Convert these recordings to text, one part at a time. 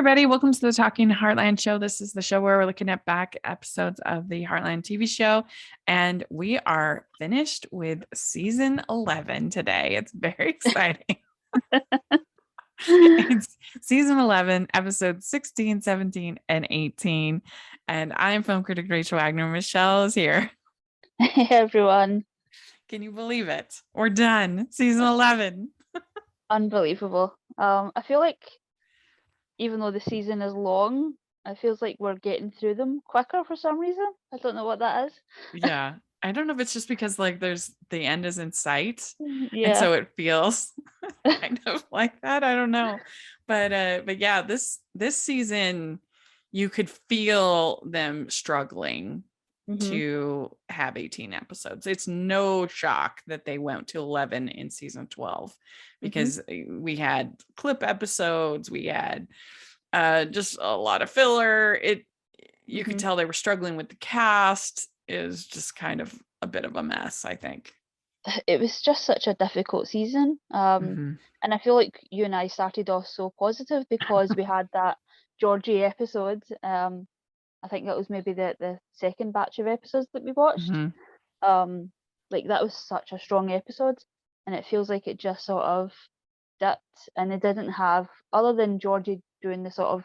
everybody. Welcome to the Talking Heartland show. This is the show where we're looking at back episodes of the Heartland TV show. And we are finished with season 11 today. It's very exciting. It's season 11, episodes 16, 17, and 18. And I'm film critic Rachel Wagner. Michelle is here. Hey everyone. Can you believe it? We're done. Season 11. Unbelievable. I feel like even though the season is long, it feels like we're getting through them quicker for some reason. I don't know what that is. Yeah. I don't know if it's just because there's the end is in sight. And Yeah. so it feels kind of like that. I don't know. But yeah, this season you could feel them struggling to have 18 episodes. It's no shock that they went to 11 in season 12 because we had clip episodes, we had just a lot of filler. You could tell they were struggling with the cast. Is just kind of a bit of a mess, I think. It was just such a difficult season. And I feel like you and I started off so positive because we had that Georgie episode. I think that was maybe the second batch of episodes that we watched. Like that was such a strong episode, and it feels like it just sort of dipped, and it didn't have, other than Georgie doing the sort of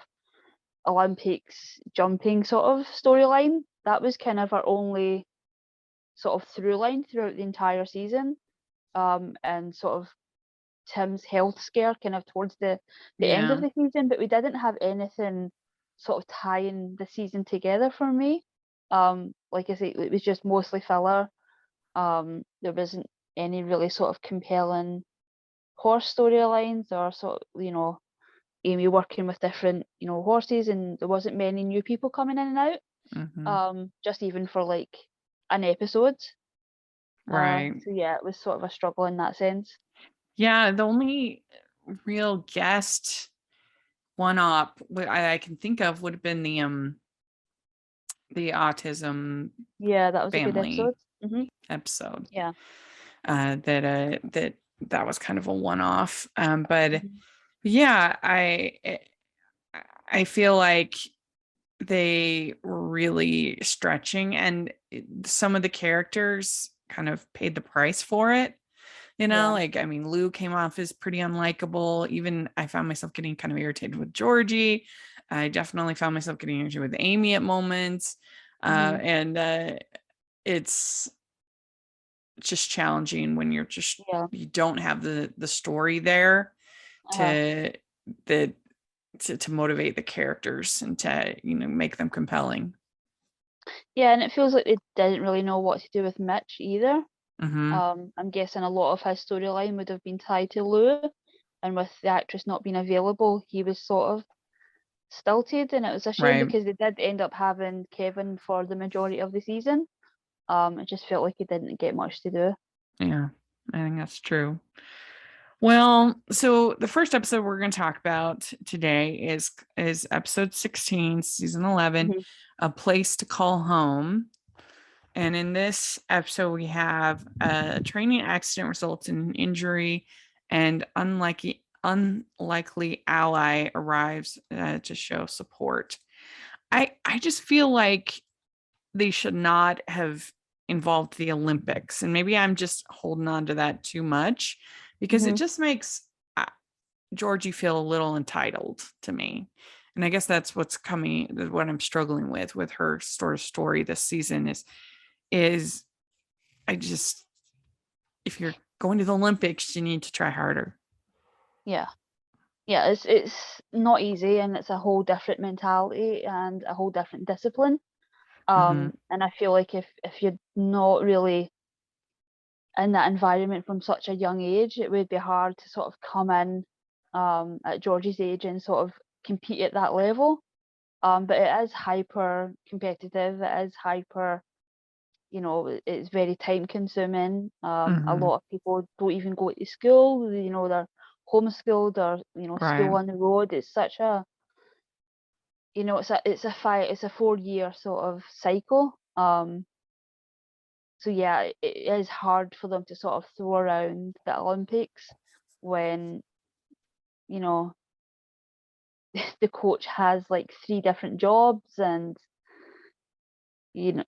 Olympics jumping sort of storyline, that was kind of our only sort of through line throughout the entire season. And sort of Tim's health scare kind of towards the end of the season, but we didn't have anything sort of tying the season together for me. Like I say, it was just mostly filler. There wasn't any really sort of compelling horse storylines or sort of, Amy working with different, horses, and there wasn't many new people coming in and out. Just even for like an episode. Right. So yeah, it was sort of a struggle in that sense. Yeah, the only real guest one-up I can think of would have been the autism Yeah, that was a good family episode. episode. Yeah. That was kind of a one-off. But yeah, I feel like they were really stretching, and some of the characters kind of paid the price for it. Like, I mean, Lou came off as pretty unlikable. Even I found myself getting kind of irritated with Georgie. I definitely found myself getting irritated with Amy at moments. And it's just challenging when you're just, you don't have the story there to motivate the characters and to, make them compelling. Yeah, and it feels like they didn't really know what to do with Mitch either. I'm guessing a lot of his storyline would have been tied to Lou, and with the actress not being available, he was sort of stilted, and it was a shame because they did end up having Kevin for the majority of the season. It just felt like he didn't get much to do. Yeah, I think that's true. Well, so the first episode we're going to talk about today is episode 16, season 11, A Place to Call Home. And in this episode, we have a training accident results in an injury, and unlikely ally arrives to show support. I just feel like they should not have involved the Olympics, and maybe I'm just holding on to that too much because it just makes Georgie feel a little entitled to me. And I guess that's what I'm struggling with her story this season is if you're going to the Olympics, you need to try harder. Yeah, it's not easy, and it's a whole different mentality and a whole different discipline. And I feel like if you're not really in that environment from such a young age, it would be hard to sort of come in at Georgie's age and sort of compete at that level. But it is hyper competitive. It is hyper, it's very time consuming. A lot of people don't even go to school. They're homeschooled or school on the road. It's such a, it's a 4 year sort of cycle. So yeah, it is hard for them to sort of throw around the Olympics when, you know, the coach has like 3 different jobs, and you know,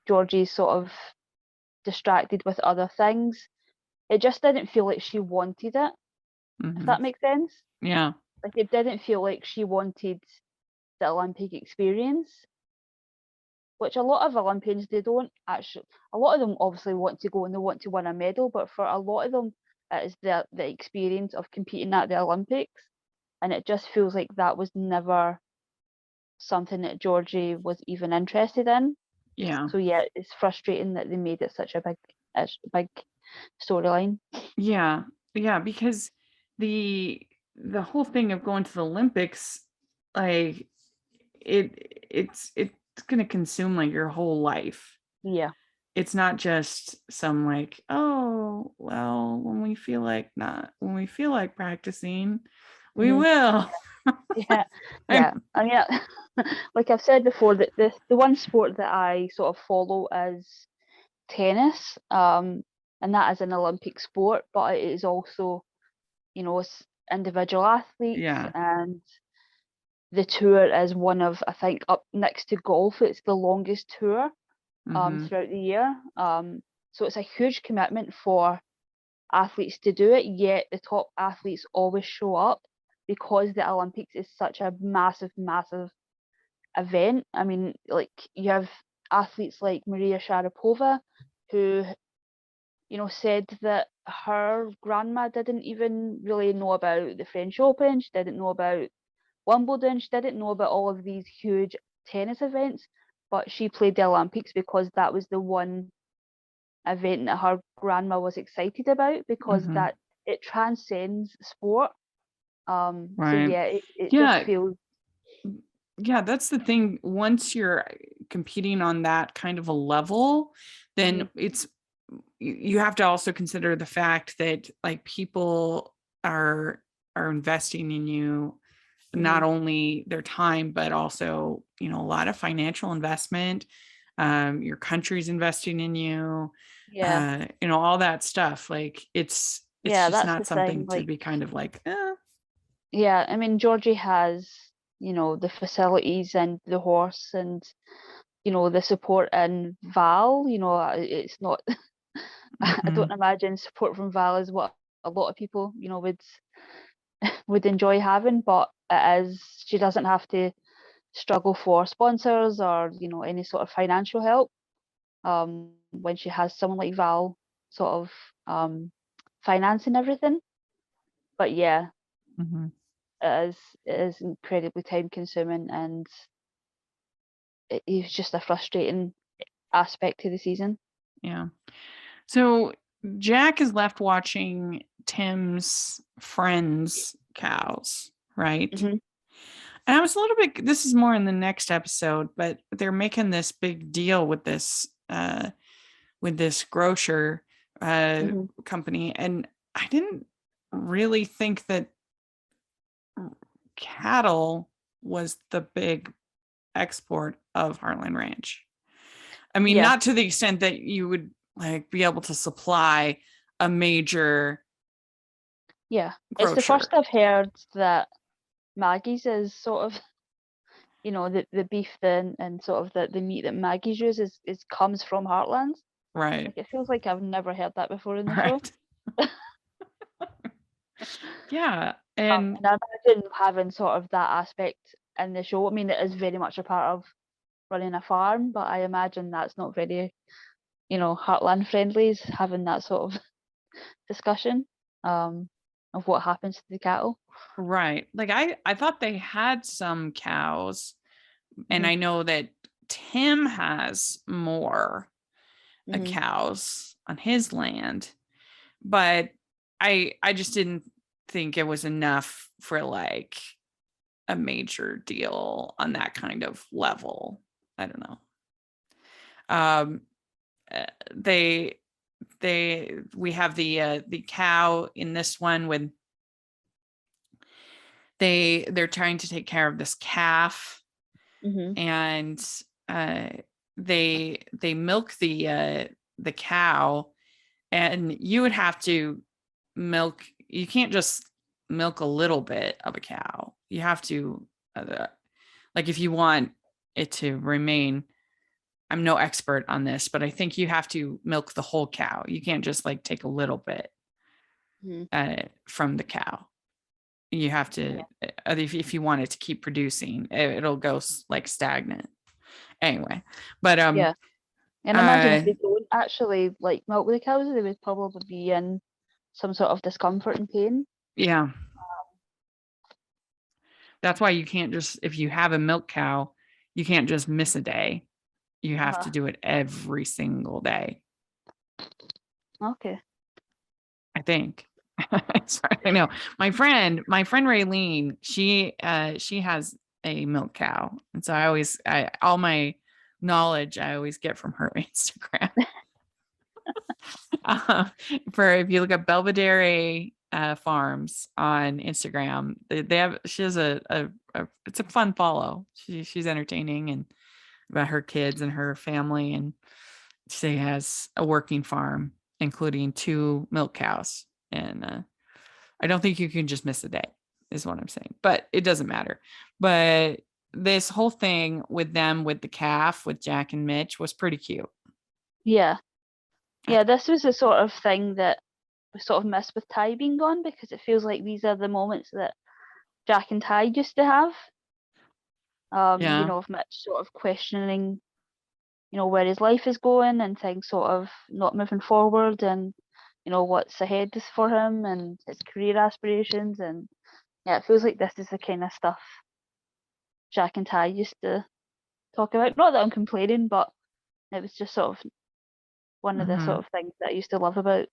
Georgie's sort of distracted with other things. It just didn't feel like she wanted it, if Mm-hmm. that makes sense. Yeah. Like, it didn't feel like she wanted the Olympic experience, which a lot of Olympians, they don't actually, a lot of them obviously want to go and they want to win a medal, but for a lot of them, it is the experience of competing at the Olympics. And it just feels like that was never something that Georgie was even interested in. Yeah. So yeah, it's frustrating that they made it such a big storyline. Yeah. Yeah. Because the whole thing of going to the Olympics, like it's gonna consume like your whole life. Yeah. It's not just some like, oh well, when we feel like practicing, we Hmm. will. Yeah. I, Yeah. I mean, like I've said before, that the one sport that I sort of follow is tennis, and that is an Olympic sport, but it is also, it's individual athletes, yeah. and the tour is one of, I think, up next to golf, it's the longest tour Mm-hmm. throughout the year. So it's a huge commitment for athletes to do it, yet the top athletes always show up because the Olympics is such a massive, massive event. I mean, like, you have athletes like Maria Sharapova, who, said that her grandma didn't even really know about the French Open. She didn't know about Wimbledon. She didn't know about all of these huge tennis events, but she played the Olympics because that was the one event that her grandma was excited about, because Mm-hmm. that it transcends sport. So Right. yeah, it just Yeah. feels. Yeah, that's the thing. Once you're competing on that kind of a level, then Mhm, you have to also consider the fact that like people are investing in you, not mhm. only their time but also, a lot of financial investment. Your country's investing in you, Yeah, all that stuff. Like it's yeah, just that's the not thing. something to Like, be kind of like, eh. yeah, I mean, Georgie has, the facilities and the horse, and the support in Val. It's not. I Mm-hmm. don't imagine support from Val is what a lot of people, would enjoy having, but it is. She doesn't have to struggle for sponsors or any sort of financial help, when she has someone like Val sort of financing everything. But yeah, Mm-hmm. it is incredibly time consuming, and it is just a frustrating aspect to the season. Yeah. So Jack is left watching Tim's friends' cows, right? Hmm. And I was a little bit, this is more in the next episode, but they're making this big deal with this grocer Hmm. company. And I didn't really think that cattle was the big export of Heartland Ranch. I mean, Yeah, not to the extent that you would like be able to supply a major yeah. It's the first grocer. I've heard that Maggie's is sort of, the beef then, and sort of the meat that Maggie's uses is comes from Heartlands. Right. Like, it feels like I've never heard that before in the show. Right. Yeah. And And I imagine having sort of that aspect in the show. I mean, it is very much a part of running a farm, but I imagine that's not very, Heartland friendly, is having that sort of discussion, of what happens to the cattle. right. Like I thought they had some cows, and Hmm. I know that Tim has more Hmm. cows on his land, but I just didn't think it was enough for like a major deal on that kind of level. I don't know. Um uh, they we have the cow in this one when they're trying to take care of this calf, Hmm. and uh they milk the cow, and you would have to milk, you can't just milk a little bit of a cow. you have to, like, if you want it to remain, I'm no expert on this, but I think you have to milk the whole cow. You can't just like take a little bit from the cow. You have to, if you want it to keep producing, it'll go like stagnant. Anyway, but yeah. And imagine if they don't actually like milk the cows, they would probably be in some sort of discomfort and pain. Yeah. That's why you can't just, if you have a milk cow, you can't just miss a day. You have to do it every single day. Okay. I think. I know. My friend Raylene, she has a milk cow. And so all my knowledge I always get from her Instagram. For if you look at Belvedere Farms on Instagram, she has it's a fun follow. She's entertaining and about her kids and her family, and she has a working farm including 2 milk cows. And I don't think you can just miss a day is what I'm saying, but it doesn't matter. But this whole thing with them with the calf with Jack and Mitch was pretty cute. Yeah. Yeah, this was the sort of thing that we sort of missed with Ty being gone, because it feels like these are the moments that Jack and Ty used to have. You know, of Mitch sort of questioning, you know, where his life is going and things sort of not moving forward, and you know what's ahead for him and his career aspirations. And yeah, it feels like this is the kind of stuff Jack and Ty used to talk about. Not that I'm complaining, but it was just sort of one of the sort of things that I used to love about,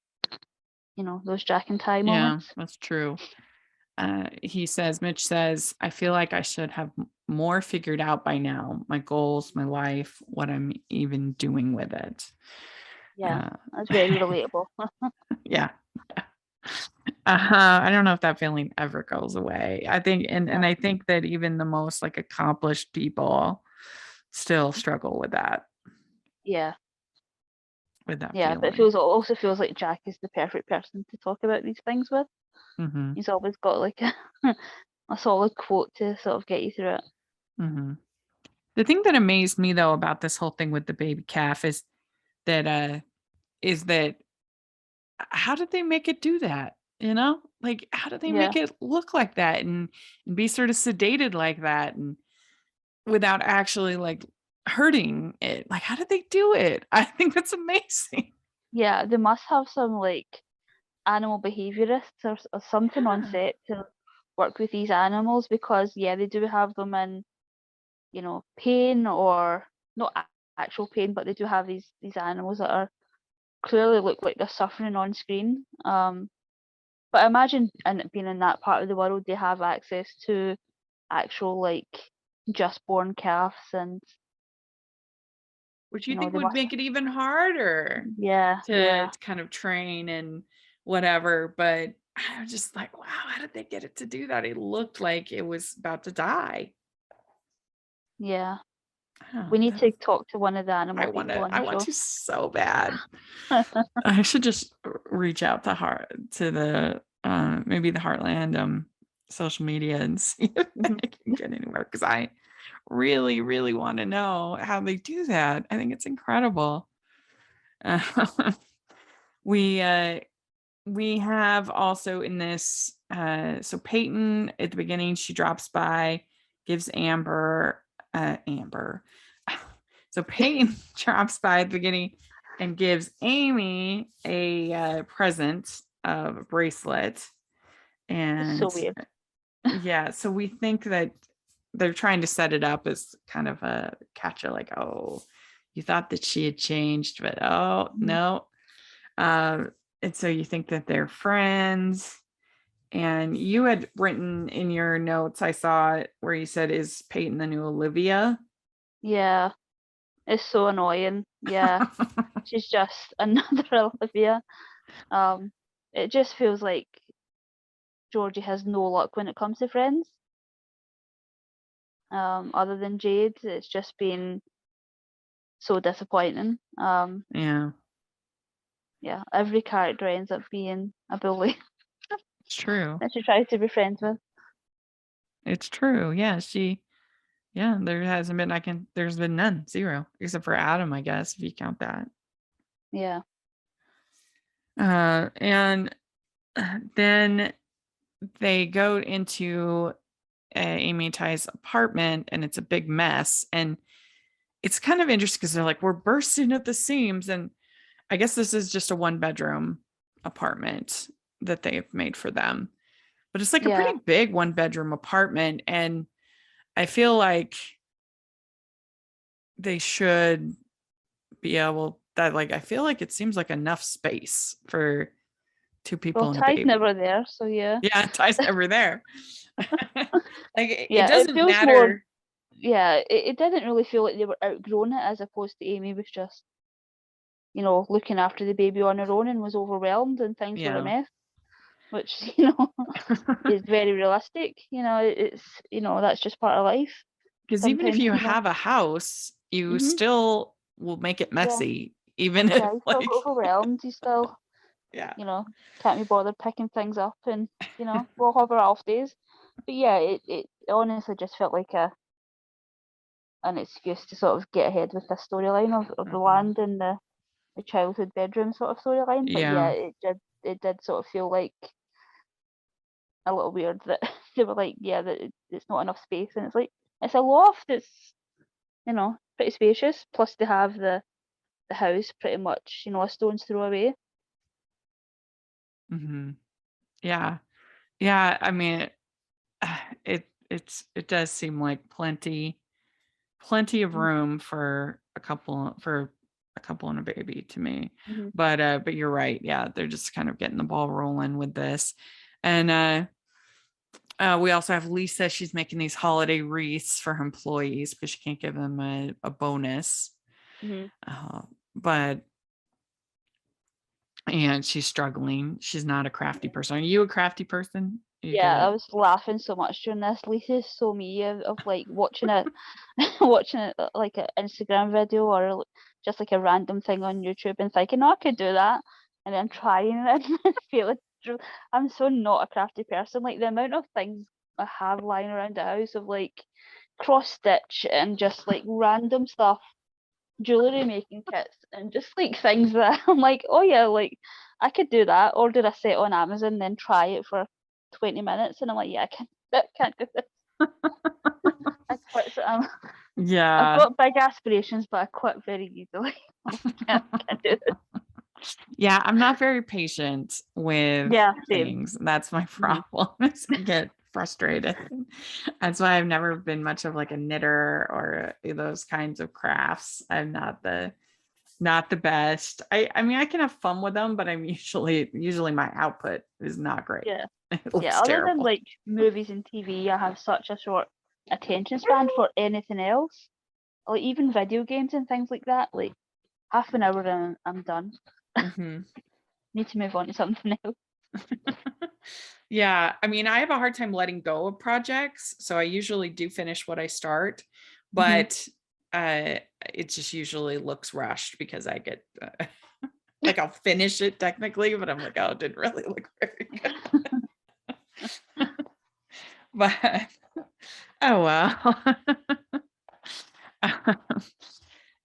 you know, those Jack and Ty moments. Yeah, that's true. Mitch says, I feel like I should have more figured out by now, my goals, my life, what I'm even doing with it. Yeah, that's very relatable. Yeah. I don't know if that feeling ever goes away. I think, and I think that even the most like accomplished people still struggle with that. Yeah. With that Yeah, feeling. but it also feels like Jack is the perfect person to talk about these things with. He's always got like a solid quote to sort of get you through it. The thing that amazed me though about this whole thing with the baby calf is that how did they make it do that? You know, like how did they make it look like that and be sort of sedated like that and without actually like hurting it? Like, how did they do it? I think that's amazing. Yeah, they must have some like animal behaviorists or something on set to work with these animals, because they do have them in, you know, pain, or not actual pain, but they do have these animals that are clearly look like they're suffering on screen. But I imagine, and being in that part of the world, they have access to actual like just born calves, and Which you you know think they would must. make it even harder to kind of train and whatever. But I was just like, wow, how did they get it to do that? It looked like it was about to die. Yeah. Oh, We need to talk to one of the animal people on I the want show. to so bad. I should just reach out to the maybe the Heartland social media and see if I can get anywhere, because I really, really want to know how they do that. I think it's incredible. We have also in this, so Peyton at the beginning, she drops by, gives Amber. So Peyton drops by at the beginning and gives Amy a present of a bracelet. And So weird. so we think that they're trying to set it up as kind of a catcher, like, oh, you thought that she had changed, but no. And so you think that they're friends. And you had written in your notes, I saw it where you said, is Peyton the new Olivia? Yeah, it's so annoying. Yeah, she's just another Olivia. It just feels like Georgie has no luck when it comes to friends. Other than Jade, it's just been so disappointing. Yeah, Every character ends up being a bully it's true. that she tries to be friends with. It's true. Yeah, there hasn't been there's been none, 0, except for Adam, I guess, if you count that. Yeah. And then they go into Amy and Ty's apartment, and it's a big mess. And it's kind of interesting because they're like, we're bursting at the seams. And I guess this is just a 1-bedroom apartment that they've made for them. But it's like a Yeah. pretty big 1-bedroom apartment. And I feel like they should be able that, like, I feel like it seems like enough space for 2 Well, people and a Ty's baby. never there, so yeah. Yeah, Ty's never there. Like, it Yeah, it doesn't feels more. matter. Yeah, it didn't really feel like they were outgrown it, as opposed to Amy was just, looking after the baby on her own and was overwhelmed and things were a Yeah. mess, which is very realistic. It's that's just part of life. Because even if Sometimes, you have a house, you hmm still will make it yeah, messy, even if, yeah, you still like, get overwhelmed. You still, yeah. can't be bothered picking things up, and we'll have our off days. But yeah, it honestly just felt like an excuse to sort of get ahead with the storyline of the Mhm. land and the childhood bedroom sort of storyline. But yeah, Yeah. it did sort of feel like a little weird that they were like, yeah, that it's not enough space, and it's like it's a loft. It's pretty spacious. Plus, they have the house pretty much a stone's throw away. Hmm. Yeah. Yeah. I mean, it does seem like plenty of Mm-hmm. room for a couple and a baby to me. Mm-hmm. But you're right. Yeah, they're just kind of getting the ball rolling with this. And we also have Lisa. She's making these holiday wreaths for her employees because she can't give them a bonus. Mm-hmm. Uh, but and she's struggling. She's not a crafty person. Are you a crafty person? You Yeah, I good? was laughing so much during this. Lisa's so me of like watching it, watching it like an Instagram video or just like a random thing on YouTube and thinking, oh, I could do that, and then trying it and failing. I'm so not a crafty person. Like the amount of things I have lying around the house of like cross stitch and just like random stuff, jewelry making kits, and just like things that I'm like, oh yeah, like I could do that. Order a set on Amazon, then try it for 20 minutes, and I'm like, yeah, I can't do this. I quit. I've Yeah. got big aspirations, but I quit very easily. Can't do this. Yeah, I'm not very patient with Yeah, same. things. That's my Hmm. problem. Is I get frustrated. That's why I've never been much of like a knitter or those kinds of crafts. I'm not the best. I mean, I can have fun with them, but I'm usually my output is not great. Yeah, It yeah. looks Other than terrible. like movies and TV, I have such a short attention span for anything else. Like even video games and things like that. Like half an hour and I'm done. Hmm. Need to move on to something else. Yeah, I mean, I have a hard time letting go of projects, so I usually do finish what I start, Hmm. but uh it just usually looks rushed because I get like I'll finish it technically, but I'm like, oh, it didn't really look very good. But oh well.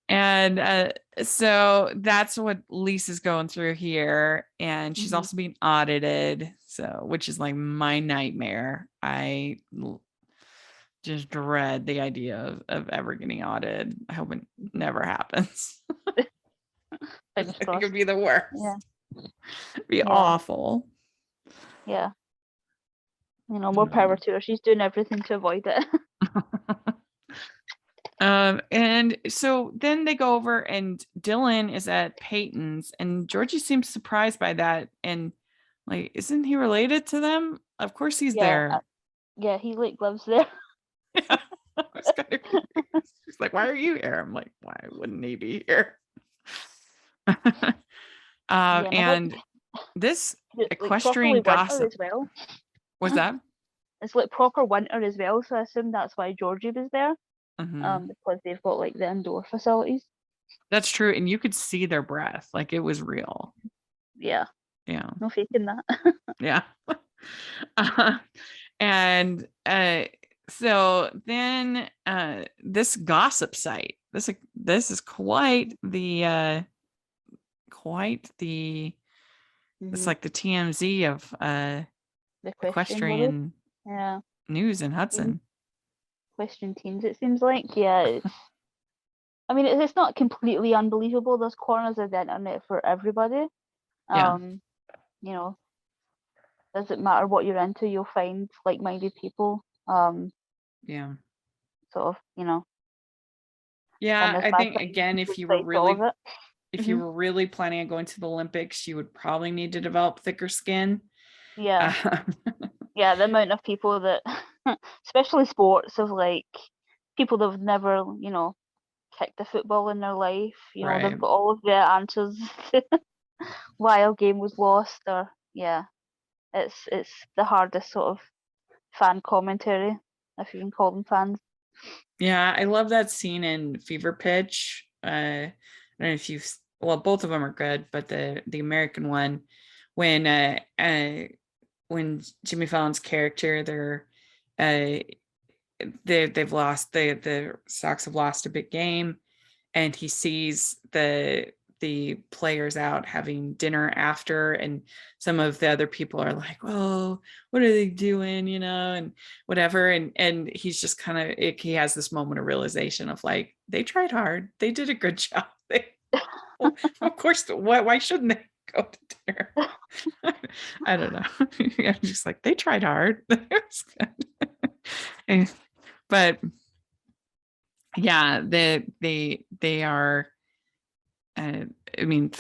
And so that's what Lisa's going through here. And she's Hmm. also being audited. So, which is like my nightmare. Just dread the idea of ever getting audited. I hope it never happens. I Fingers think it'd crossed. be the worst. Yeah, It'd be yeah, awful. yeah. More power to her. She's doing everything to avoid it. And so then they go over and Dylan is at Peyton's and Georgie seems surprised by that. And like, isn't he related to them? Of course he's Yeah, there. yeah. He like lives there. Yeah. I was kind of confused. She's like, why are you here? I'm like, why wouldn't he be here? Yeah, and I think And this it's like properly equestrian winter gossip as well. was that? It's like proper winter as well, so I assume that's why Georgie was there. Mhm. Because they've got like the indoor facilities. That's true. And you could see their breath. Like it was real. Yeah, Yeah. no faking that. Yeah. Uh, and So then this gossip site. This is quite the it's Mm-hmm. like the TMZ of The question world. equestrian Yeah. news in Teen, Hudson. question teens, it seems like. Yeah, I mean, it's not completely unbelievable. There's corners of the internet for everybody. Yeah. Um, you know, doesn't matter what you're into, you'll find like-minded people. Yeah. Sort of, and Yeah, there's I bad think sides again, and good sides to all of it. if you Hmm. were really planning on going to the Olympics, you would probably need to develop thicker skin. Yeah, Um, yeah, the amount of people that, especially sports, of like people that have never, kicked a football in their life. They've right. got all of the answers to why a game was lost, or yeah, it's the hardest sort of fan commentary, if you can call them fans. Yeah, I love that scene in Fever Pitch. I don't know if you've well, both of them are good, but the American one, when when Jimmy Fallon's character, uh they've lost the Sox have lost a big game, and he sees the players out having dinner after, and some of the other people are like, "Oh, what are they doing?" And whatever, and he's just kind of he has this moment of realization of like, they tried hard, they did a good job. Well, of course, why shouldn't they go to dinner? I don't know. I'm just like, they tried hard. And, but yeah, they are uh, I mean,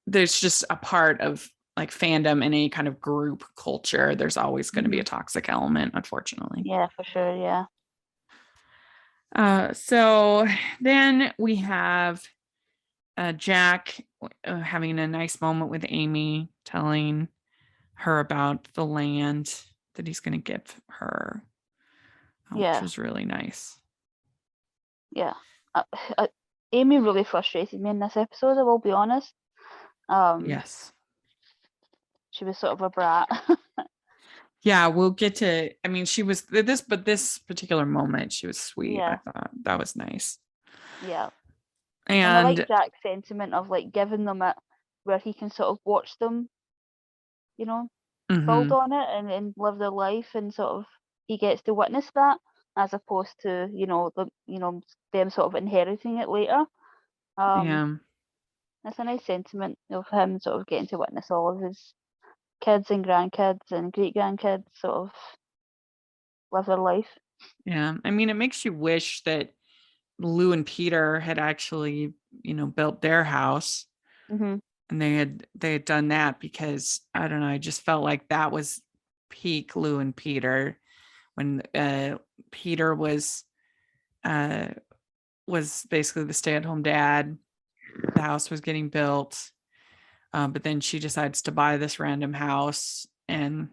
there's just a part of like fandom in any kind of group culture. There's always going to be Hmm. a toxic element, unfortunately. Yeah, for sure. Yeah. So then we have Jack having a nice moment with Amy, telling her about the land that he's going to give her, which Yeah. was really nice. Yeah. Uh, uh, Amy really frustrated me in this episode, I will be honest. Um, Yes. she was sort of a brat. Yeah, we'll get to, I mean, she was but this particular moment, she was sweet. I Yeah. thought that was nice. Yeah. And I like And Jack's sentiment of like giving them it where he can sort of watch them, you know, build mhm, on it and live their life, and sort of he gets to witness that, as opposed to, them sort of inheriting it later. Um, yeah, it's a nice sentiment of him sort of getting to witness all of his kids and grandkids and great grandkids sort of live their life. yeah. I mean, it makes you wish that Lou and Peter had actually, built their house, Hmm. and they had done that, because I don't know, I just felt like that was peak Lou and Peter, when Peter uh was basically the stay-at-home dad. The house was getting built, but then she decides to buy this random house, and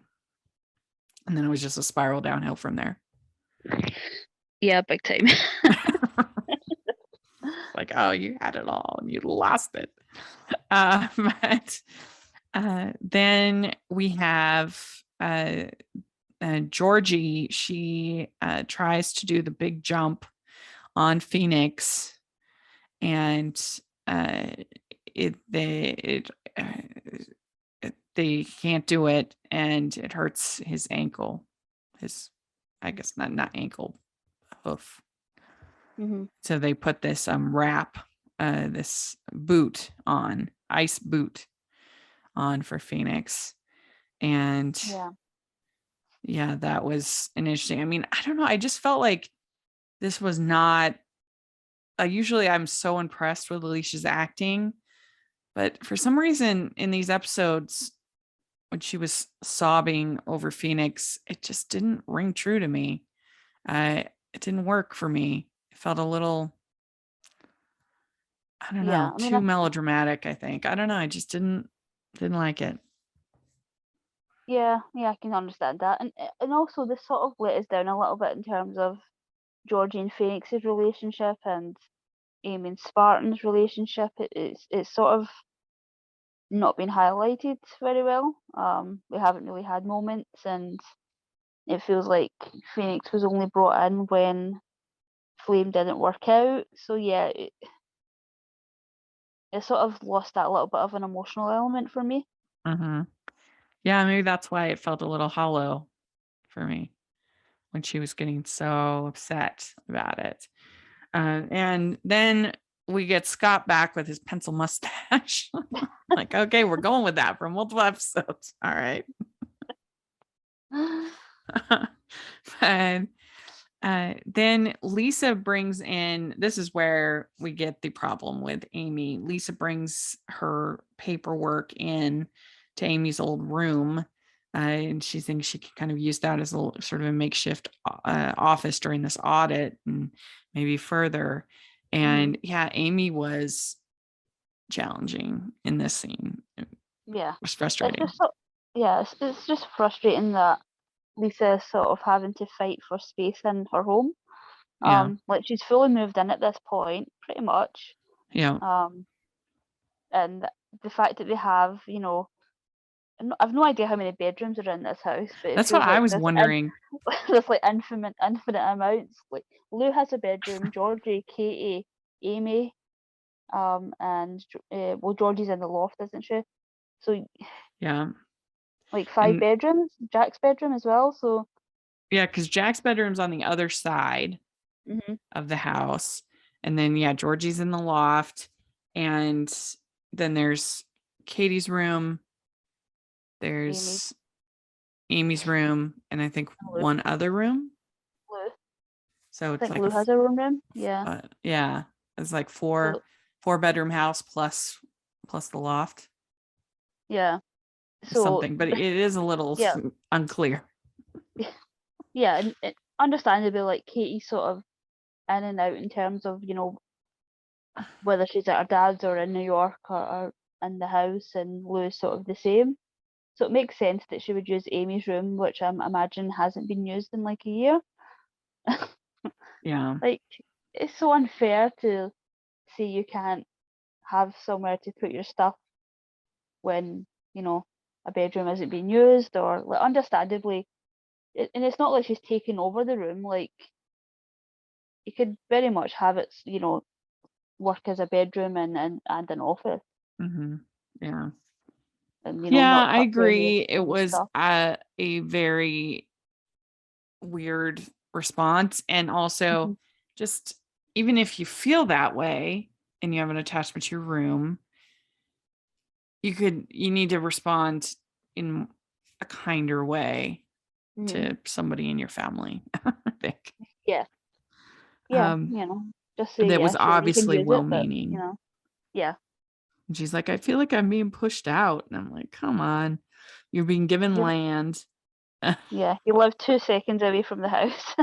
then it was just a spiral downhill from there. Yeah, big time. Like, oh, you had it all and you lost it. But then we have Georgie. She tries to do the big jump on Phoenix, and uh, it they it, they can't do it, and it hurts his ankle. His, I guess not ankle, hoof. Hmm. So they put this wrap, this boot on, ice boot on for Phoenix. And Yeah. yeah, that was an interesting. I mean, I don't know. I just felt like this was not, usually I'm so impressed with Alicia's acting, but for some reason in these episodes, when she was sobbing over Phoenix, it just didn't ring true to me. It didn't work for me. It felt a little, I don't Yeah. know, I mean, too melodramatic, I think. I don't know. I just didn't like it. yeah, yeah, I can understand that, and also this sort of let us down a little bit in terms of Georgie and Phoenix's relationship and Amy and Spartan's relationship. It's sort of not been highlighted very well. We haven't really had moments, and it feels like Phoenix was only brought in when Flame didn't work out. So yeah, it sort of lost that little bit of an emotional element for me. Yeah, maybe that's why it felt a little hollow for me when she was getting so upset about it. And then we get Scott back with his pencil mustache. Like, okay, we're going with that for multiple episodes. All right. And then Lisa brings in, this is where we get the problem with Amy. Lisa brings her paperwork in to Amy's old room. And she thinks she can kind of use that as a sort of a makeshift office during this audit and maybe further. And yeah, Amy was challenging in this scene. Yeah. It was frustrating. It's just frustrating that Lisa is sort of having to fight for space in her home. Like she's fully moved in at this point, pretty much. Yeah. And the fact that they have, I've no idea how many bedrooms are in this house, but it That's what feels I like was wondering. there's like infinite amounts. Like Lou has a bedroom, Georgie, Katie, Amy, and well, Georgie's in the loft, isn't she? So Yeah. like 5 And bedrooms, Jack's bedroom as well. So yeah, because Jack's bedroom's on the other side of the house. And then, yeah, Georgie's in the loft. And then there's Katie's room. There's Amy's room. And I think one other room. Lou. So I it's think like Lou has her own room. Yeah. yeah, it's like So, four bedroom house plus the loft. yeah. So Something, but it is a little yeah, unclear. yeah, and understandably, like Katie's sort of in and out in terms of whether she's at her dad's or in New York or in the house, and Lou's sort of the same. So it makes sense that she would use Amy's room, which I imagine hasn't been used in like a year. Yeah. Like it's so unfair to say you can't have somewhere to put your stuff when a bedroom isn't being used, or like understandably, and it's not like she's taking over the room. Like you could very much have it, work as a bedroom and an office, Yeah. and Yeah, not I touch agree. It any was stuff. a very weird response. And also, just even if you feel that way and you have an attachment to your room, you need to respond in a kinder way to somebody in your family, I think. Yeah, Um, just say that yeah, was sure, you can obviously use it, but well-meaning. yeah, And she's like, I feel like I'm being pushed out. And I'm like, come on, you're being given you land. yeah, you live 2 seconds away from the house.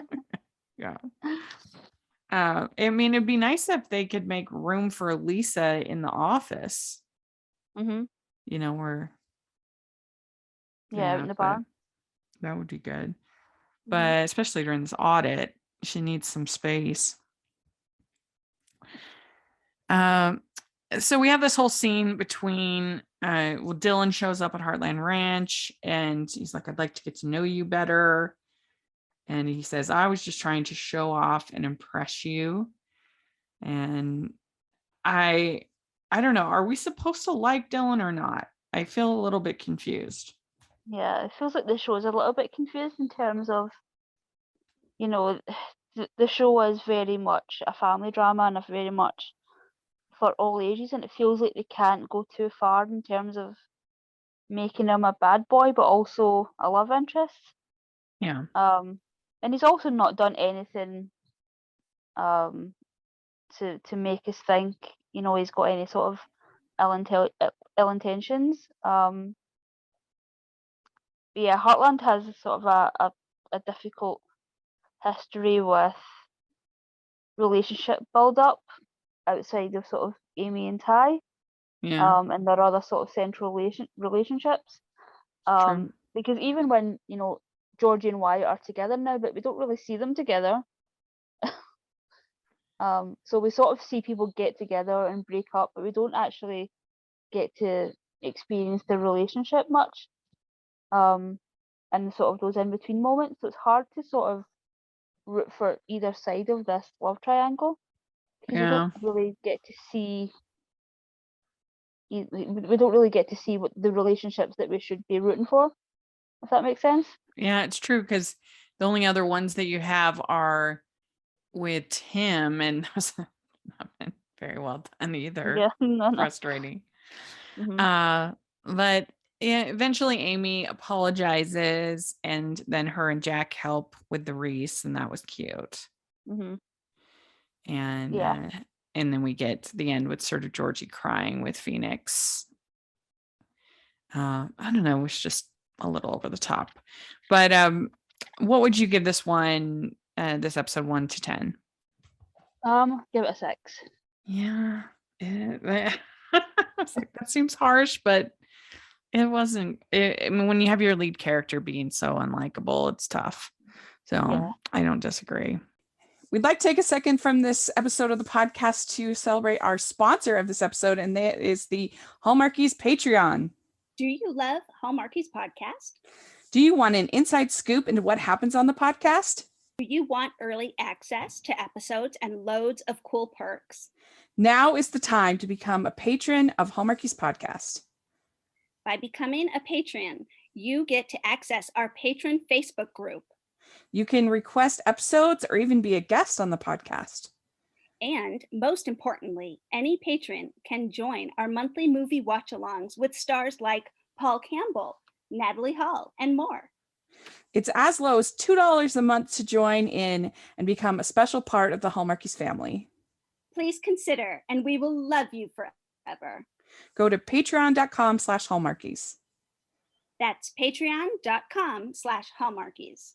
Yeah. I mean, it'd be nice if they could make room for Lisa in the office, where, Yeah, out in the but barn. that would be good. But especially during this audit, she needs some space. So we have this whole scene between, Dylan shows up at Heartland Ranch and he's like, I'd like to get to know you better. And he says, I was just trying to show off and impress you. And I don't know. Are we supposed to like Dylan or not? I feel a little bit confused. Yeah, it feels like the show's a little bit confused in terms of, the show is very much a family drama and a very much for all ages, and it feels like they can't go too far in terms of making him a bad boy, but also a love interest. Yeah. And he's also not done anything um to make us think, he's got any sort of ill intentions. But yeah, Heartland has sort of a difficult history with relationship build up outside of sort of Amy and Ty. Yeah. And their other sort of central relationships. True. Because even when, Georgie and Wyatt are together now, but we don't really see them together. So we sort of see people get together and break up, but we don't actually get to experience the relationship much. and sort of those in between moments. So it's hard to sort of root for either side of this love triangle because we don't Yeah. really get to see we don't really get to see what the relationships that we should be rooting for, if that makes sense. Yeah, it's true, because the only other ones that you have are with Tim, and those have not been very well done either. Yeah, no. Frustrating. Mm-hmm. But yeah, eventually Amy apologizes, and then her and Jack help with the wreaths, and that was cute. Mm-hmm. And Yeah. and then we get to the end with sort of Georgie crying with Phoenix. I don't know, it was just a little over the top. But what would you give this one, this episode 1 to 10? Give it a 6. Yeah. I was like, that seems harsh, but it wasn't. I mean, when you have your lead character being so unlikable, it's tough. So Yeah. I don't disagree. We'd like to take a second from this episode of the podcast to celebrate our sponsor of this episode, and that is the Hallmarkies Patreon. Do you love Hallmarkies podcast? Do you want an inside scoop into what happens on the podcast? Do you want early access to episodes and loads of cool perks? Now is the time to become a patron of Hallmarkies Podcast. By becoming a patron, you get to access our patron Facebook group. You can request episodes or even be a guest on the podcast. And most importantly, any patron can join our monthly movie watch-alongs with stars like Paul Campbell, Natalie Hall, and more. It's as low as $2 a month to join in and become a special part of the Hallmarkies family. Please consider, and we will love you forever. Go to patreon.com/Hallmarkies. That's patreon.com/Hallmarkies.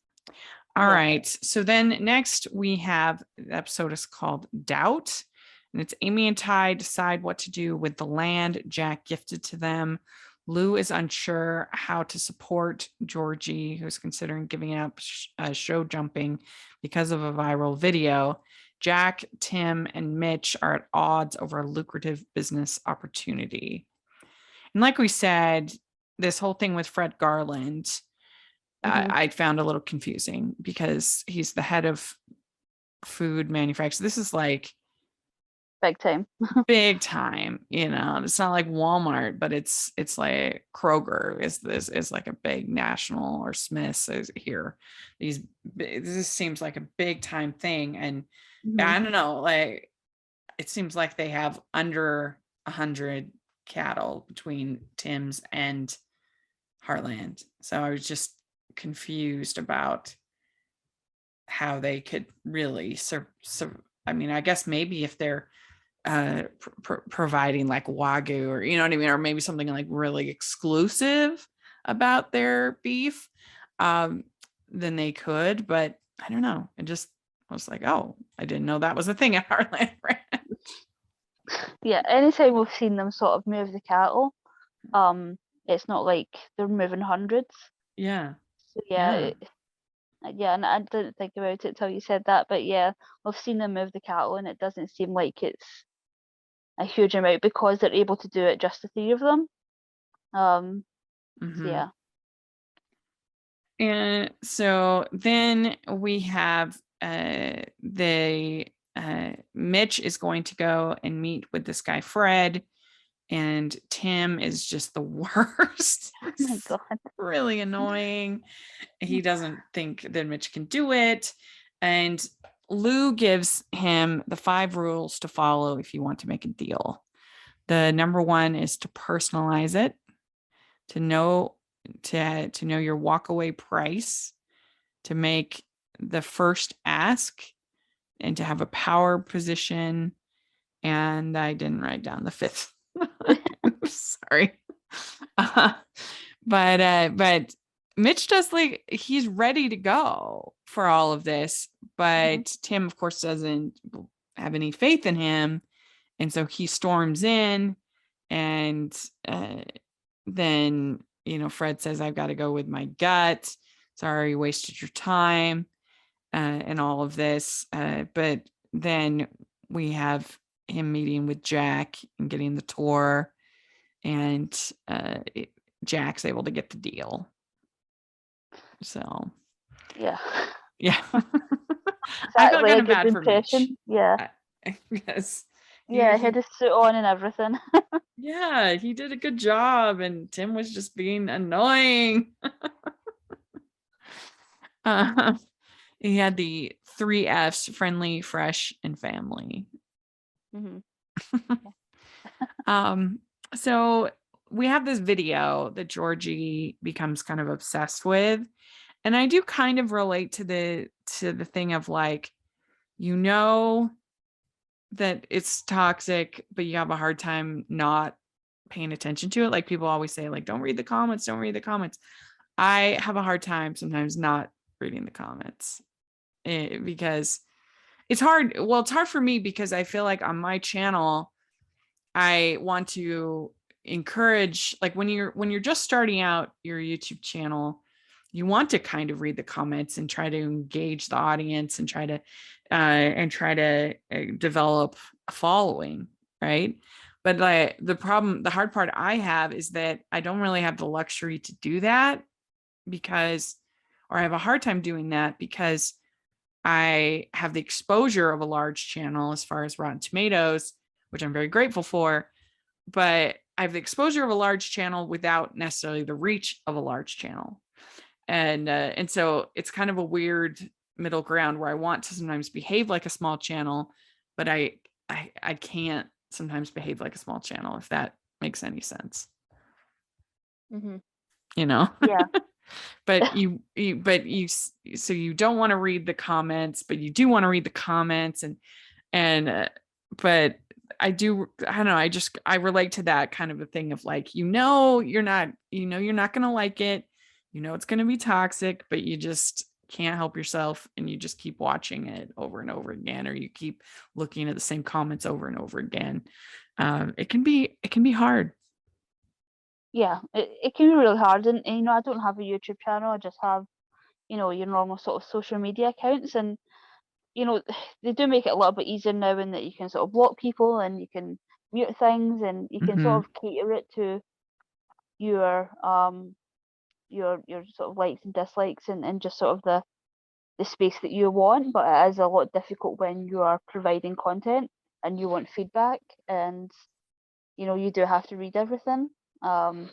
All right. So then next we have, the episode is called Doubt. And it's Amy and Ty decide what to do with the land Jack gifted to them. Lou is unsure how to support Georgie, who's considering giving up show jumping because of a viral video. Jack, Tim, and Mitch are at odds over a lucrative business opportunity. And like we said, this whole thing with Fred Garland, I found a little confusing because he's the head of food manufacturing. This is like Big time. big time, it's not like Walmart, but it's like Kroger is like a big national, or Smith's is here. This seems like a big time thing. And I don't know, like it seems like they have under 100 cattle between Tim's and Heartland. So I was just confused about how they could really I mean, I guess maybe if they're providing like Wagyu, or you know what I mean, or maybe something like really exclusive about their beef, then they could. But I don't know. I was like, oh, I didn't know that was a thing at Heartland Ranch. Yeah, anytime we've seen them sort of move the cattle, it's not like they're moving hundreds. Yeah. So yeah, and I didn't think about it till you said that, but yeah, we've seen them move the cattle, and it doesn't seem like it's a huge amount because they're able to do it just the 3 of them. So yeah. And so then we have Mitch is going to go and meet with this guy Fred, and Tim is just the worst. Oh my God. Really annoying. He doesn't think that Mitch can do it. And Lou gives him the 5 rules to follow if you want to make a deal. The number 1 is to personalize it, to know your walkaway price, to make the first ask, and to have a power position. And I didn't write down the 5th. Sorry. But Mitch does, like, he's ready to go for all of this, but Tim, of course, doesn't have any faith in him. And so he storms in, and then, Fred says, I've got to go with my gut. Sorry, you wasted your time, and all of this. But then we have him meeting with Jack and getting the tour, and Jack's able to get the deal. So Yeah. yeah. I felt Exactly, kind a of good bad for Mitch. impression. Yeah. Yes. Yeah, he had his suit on and everything. Yeah, he did a good job, and Tim was just being annoying. uh, he had the 3 F's: friendly, fresh, and family. Mm-hmm. So we have this video that Georgie becomes kind of obsessed with, and I do kind of relate to the thing of like, that it's toxic, but you have a hard time not paying attention to it. Like people always say, like, don't read the comments, don't read the comments. I have a hard time sometimes not reading the comments because it's hard. Well, it's hard for me because I feel like on my channel, I want to encourage, like when you're just starting out your YouTube channel, you want to kind of read the comments and try to engage the audience and try to develop a following, right? But like the hard part I have is that I don't really have the luxury to do that or I have a hard time doing that because I have the exposure of a large channel as far as Rotten Tomatoes, which I'm very grateful for, but I have the exposure of a large channel without necessarily the reach of a large channel. And so it's kind of a weird middle ground where I want to sometimes behave like a small channel, but I can't sometimes behave like a small channel, if that makes any sense. Mm-hmm. Yeah. Yeah. So you don't want to read the comments, but you do want to read the comments, but I don't know, I relate to that kind of a thing of like, you're not going to like it, it's going to be toxic, but you just can't help yourself and you just keep watching it over and over again, or you keep looking at the same comments over and over again. It can be hard. Yeah, it can be really hard. And I don't have a YouTube channel. I just have, your normal sort of social media accounts. And, they do make it a little bit easier now in that you can sort of block people and you can mute things and you can sort of cater it to your your sort of likes and dislikes and just sort of the space that you want. But it is a lot difficult when you are providing content and you want feedback, and you do have to read everything. And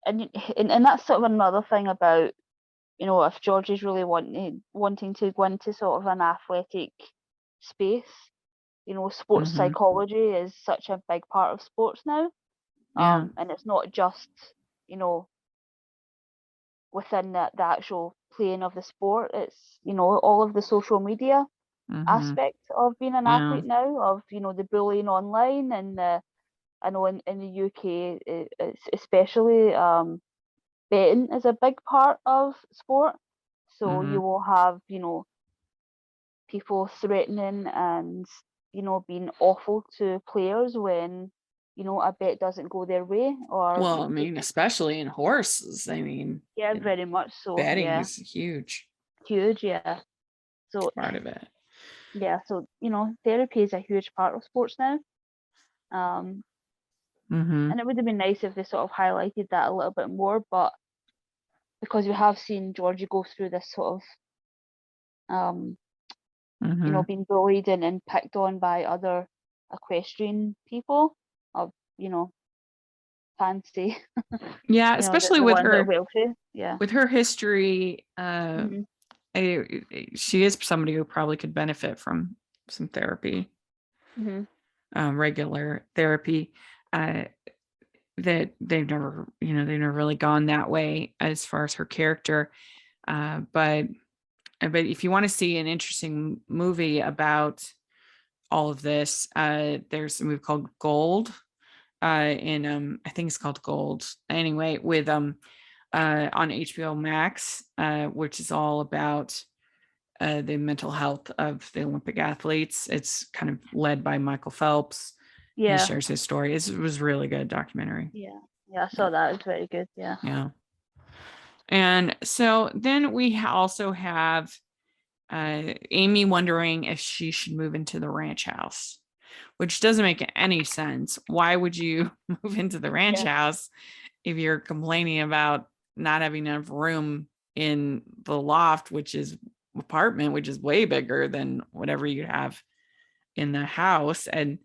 that's sort of another thing about, if George is really wanting to go into sort of an athletic space, sports psychology is such a big part of sports now. Yeah. And it's not just, within the actual playing of the sport. It's, all of the social media aspect of being an Yeah. athlete now, of, the bullying online. And I know in the UK, it's especially, betting is a big part of sport. So you will have, people threatening and, being awful to players when, a bet doesn't go their way, or, Well, I mean, especially in horses. I mean, yeah, very much so. betting Yeah. is huge Yeah. So part of it. yeah, so therapy is a huge part of sports now. And it would have been nice if they sort of highlighted that a little bit more, but because we have seen Georgie go through this sort of being bullied and picked on by other equestrian people of, fancy. Yeah, The, especially the with ones that are her wealthy. Yeah. history. Hmm. She is somebody who probably could benefit from some therapy, Hmm. regular therapy. That they've never really gone that way as far as her character. But if you want to see an interesting movie about all of this, there's a movie called Gold. I think it's called Gold. Anyway, with on HBO Max, which is all about the mental health of the Olympic athletes. It's kind of led by Michael Phelps. He Yeah. shares his story. It was really good documentary. Yeah. Yeah, I saw that. It's very good. Yeah. Yeah. And so then we also have Amy wondering if she should move into the ranch house, which doesn't make any sense. Why would you move into the ranch Yeah. house if you're complaining about not having enough room in the loft, which is apartment, which is way bigger than whatever you have in the house. And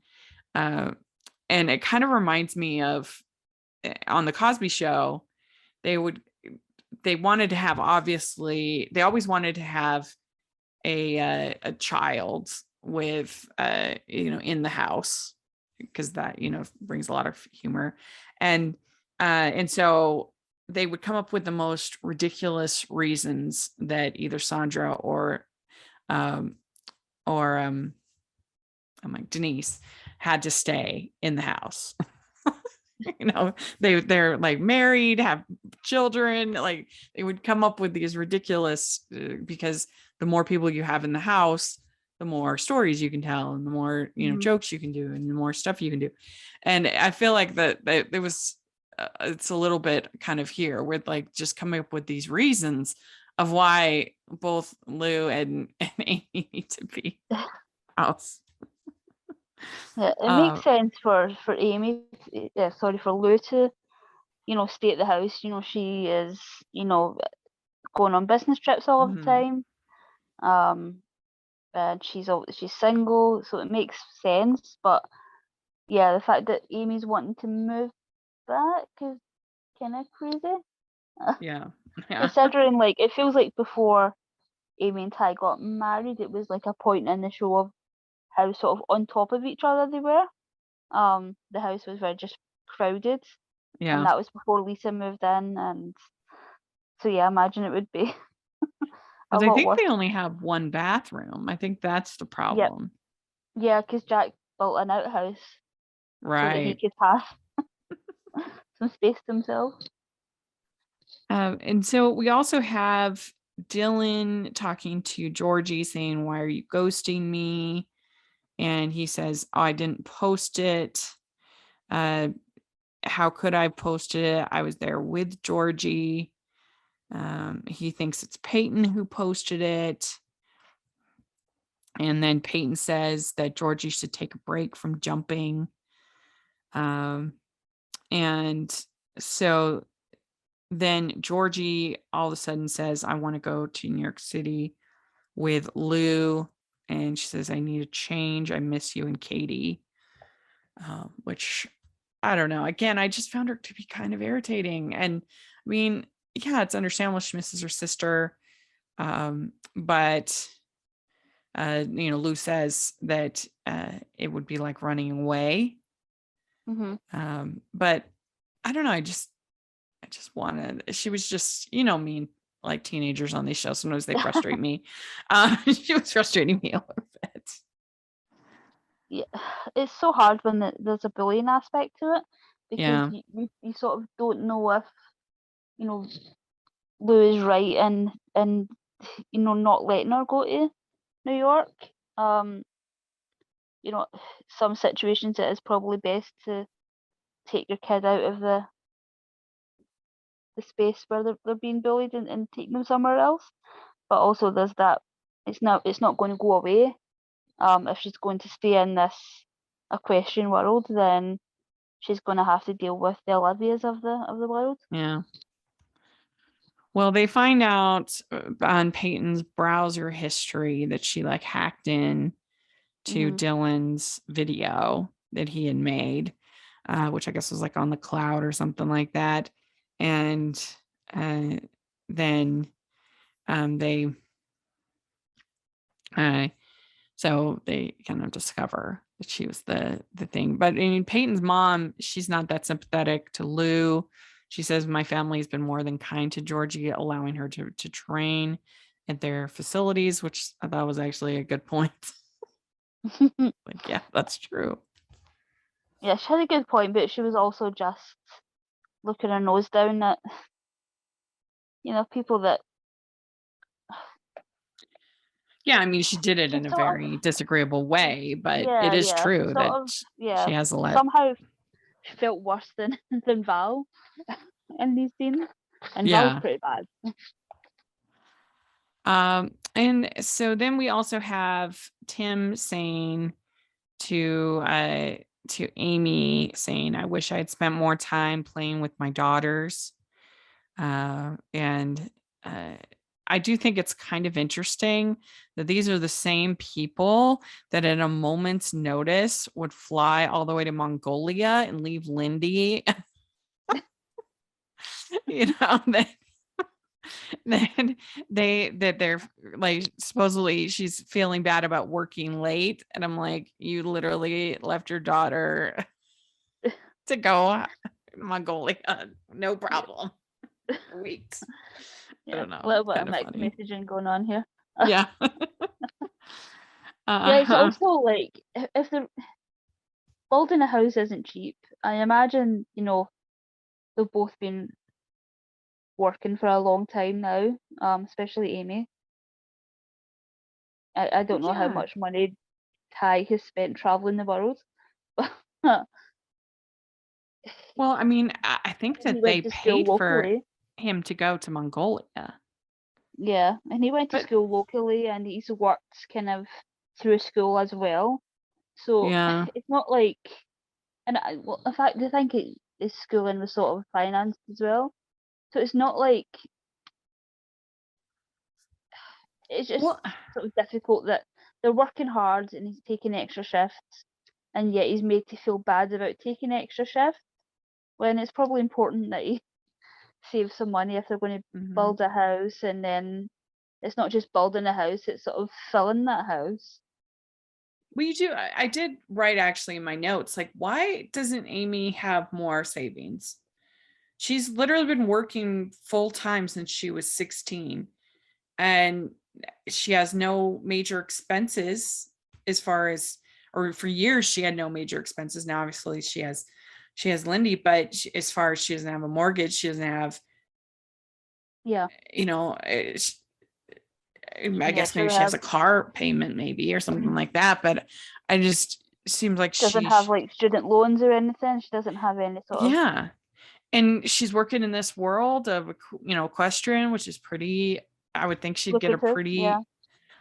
it kind of reminds me of on the Cosby Show, they wanted to have, obviously, they always wanted to have a child with in the house, because that brings a lot of humor, and so they would come up with the most ridiculous reasons that either Sandra or I'm like Denise had to stay in the house. They're like married, have children, like they would come up with these ridiculous because the more people you have in the house, the more stories you can tell, and the more jokes you can do, and the more stuff you can do. And I feel like that there was it's a little bit kind of here with like just coming up with these reasons of why both Lou and Amy need to be house. Yeah, it makes sense for Amy, for Lou to, stay at the house. She is, going on business trips all the time. And she's single, so it makes sense. But yeah, the fact that Amy's wanting to move back is kind of crazy. Yeah. Considering, like, it feels like before Amy and Ty got married, it was like a point in the show of how sort of on top of each other they were. The house was very just crowded, and that was before Lisa moved in, and so yeah, I imagine it would be a Because I lot think worse. they only have one bathroom. I think that's the problem. Yep. Yeah, because Jack built an outhouse so that he Right. could have some space to himself. And so we also have Dylan talking to Georgie saying, "Why are you ghosting me?" And he says, "Oh, I didn't post it. How could I post it? I was there with Georgie." He thinks it's Peyton who posted it. And then Peyton says that Georgie should take a break from jumping. And so then Georgie all of a sudden says, "I want to go to New York City with Lou." And she says, "I need a change. I miss you and Katie." Which I don't know. Again, I just found her to be kind of irritating. And I mean, yeah, it's understandable she misses her sister. But Lou says that it would be like running away. But I don't know. I just wanted, she was just, mean, like teenagers on these shows. Sometimes they frustrate me. She was frustrating me a little bit. Yeah, it's so hard when there's a bullying aspect to it, because you sort of don't know if, Lou is right and not letting her go to New York. Some situations it is probably best to take your kid out of the space where they're being bullied and take them somewhere else. But also there's that it's not going to go away. If she's going to stay in this equestrian world, then she's going to have to deal with the Olivias of the world. Yeah. Well, they find out on Peyton's browser history that she like hacked in to Dylan's video that he had made, which I guess was like on the cloud or something like that. And then so they kind of discover that she was the thing. But I mean, Peyton's mom, she's not that sympathetic to Lou. She says, "My family has been more than kind to Georgie, allowing her to train at their facilities," which I thought was actually a good point. Like, yeah, that's true. Yeah, she had a good point, but she was also just looking her nose down at, people that. Yeah, I mean, she did it in a very disagreeable way, but it is true that she has a lot. Somehow she felt worse than Val in these scenes, and Val's pretty bad. And so then we also have Tim saying to Amy, saying, "I wish I had spent more time playing with my daughters." And I do think it's kind of interesting that these are the same people that at a moment's notice would fly all the way to Mongolia and leave Lindy, that then they're like, supposedly she's feeling bad about working late. And I'm like, you literally left your daughter to go to Mongolia. No problem. Weeks. I don't know. A little It's bit of kind of mixed funny. messaging going on here. Yeah. Yeah, it's also like if the building a house isn't cheap, I imagine, they've both been working for a long time now, especially Amy. I don't know how Yeah. much money Ty has spent traveling the world. But Well, I mean, I think he that they went to school paid for locally. him to go to Mongolia. Yeah, and he went to But school locally and he's worked kind of through school as well. So yeah. it's not like, and well, in fact, I think his schooling was sort of financed as well. So it's not like, it's just Well, sort of difficult that they're working hard and he's taking extra shifts, and yet he's made to feel bad about taking extra shifts when it's probably important that he save some money if they're going to mhm. build a house, and then it's not just building a house, it's sort of filling that house. Well, you do. I did write actually in my notes, like, why doesn't Amy have more savings? She's literally been working full time since she was 16, and she has no major expenses as far as, or for years she had no major expenses. Now obviously she has Lindy, but as far as she doesn't have a mortgage, she doesn't have, Yeah, you know, I yeah, guess she maybe doesn't she has have a car payment maybe or something like that, but I just seems like doesn't have like student loans or anything. She doesn't have any sort of, yeah. And she's working in this world of, equestrian, which is pretty, I would think she'd get a lucrative. Yeah, pretty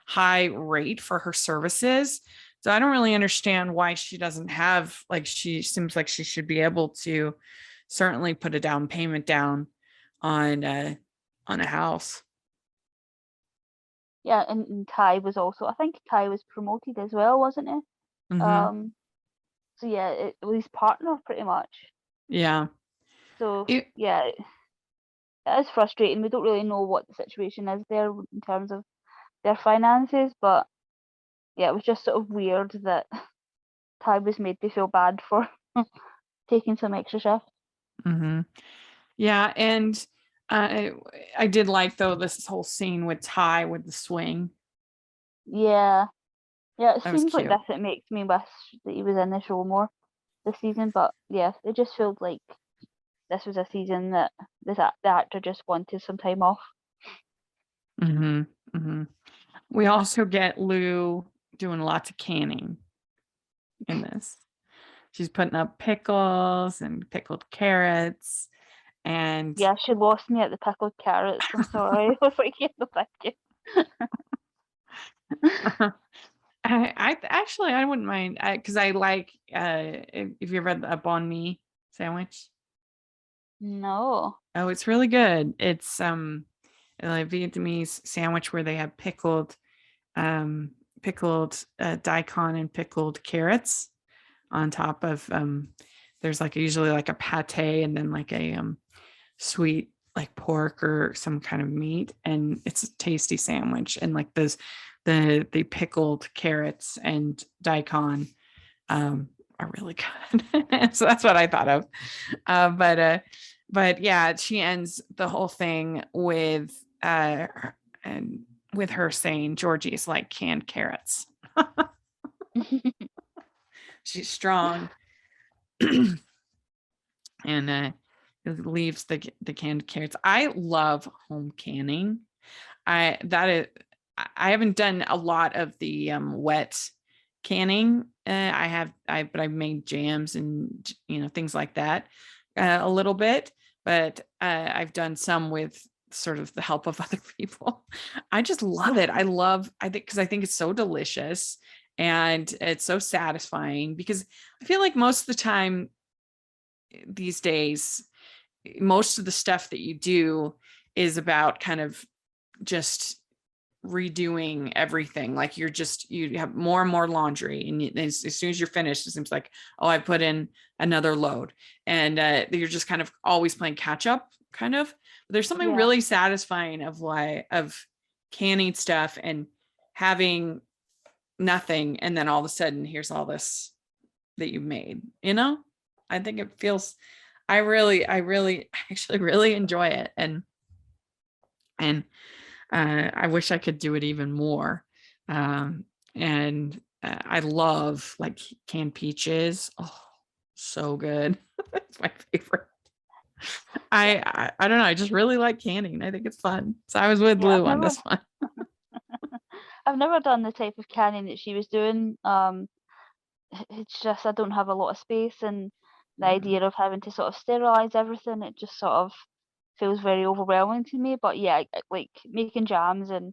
high rate for her services. So I don't really understand why she doesn't have, like, she seems like she should be able to certainly put a down payment down on a house. yeah, and Kai was also, I think Kai was promoted as well, wasn't he? Hmm. Um, so yeah, it was his partner pretty much. Yeah. So It, yeah, it is frustrating. We don't really know what the situation is there in terms of their finances, but yeah, it was just sort of weird that Ty was made to feel bad for taking some extra shifts. mhm. Yeah, and I I did like though this whole scene with Ty with the swing. Yeah, yeah, it That was seems like cute. this. It makes me wish that he was in the show more this season, but yeah, it just felt like this was a season that the actor just wanted some time off. Hmm. Hmm. We also get Lou doing lots of canning in this. She's putting up pickles and pickled carrots and Yeah, she lost me at the pickled carrots. I'm sorry. I was like, yeah, no, thank you. I actually I wouldn't mind because I like if you ever had a banh mi sandwich. No. Oh, it's really good. It's a Vietnamese sandwich where they have um pickled daikon and pickled carrots on top of there's like usually like a pate and then like a sweet like pork or some kind of meat, and it's a tasty sandwich, and like those the pickled carrots and daikon are really good. So that's what I thought of. But yeah, she ends the whole thing with and with her saying Georgie's like canned carrots. She's strong. And leaves the canned carrots. I love home canning. That is, I haven't done a lot of the wet canning. But I've made jams and things like that a little bit. But I've done some with sort of the help of other people. I just love it. I think because I think it's so delicious and it's so satisfying because I feel like most of the time these days most of the stuff that you do is about kind of just redoing everything. Like you have more and more laundry, and as soon as you're finished, it seems like, oh, I put in another load, and you're just kind of always playing catch up, kind of. But there's something really satisfying of canning stuff and having nothing, and then all of a sudden here's all this that you made. I think it feels. I actually really enjoy it, and I wish I could do it even more. And I love like canned peaches. Oh, so good. It's my favorite. I don't know. I just really like canning. I think it's fun. So I was with Lou on this one. I've never done the type of canning that she was doing. It's just I don't have a lot of space, and the idea of having to sort of sterilize everything, it just sort of feels very overwhelming to me. But yeah, like making jams, and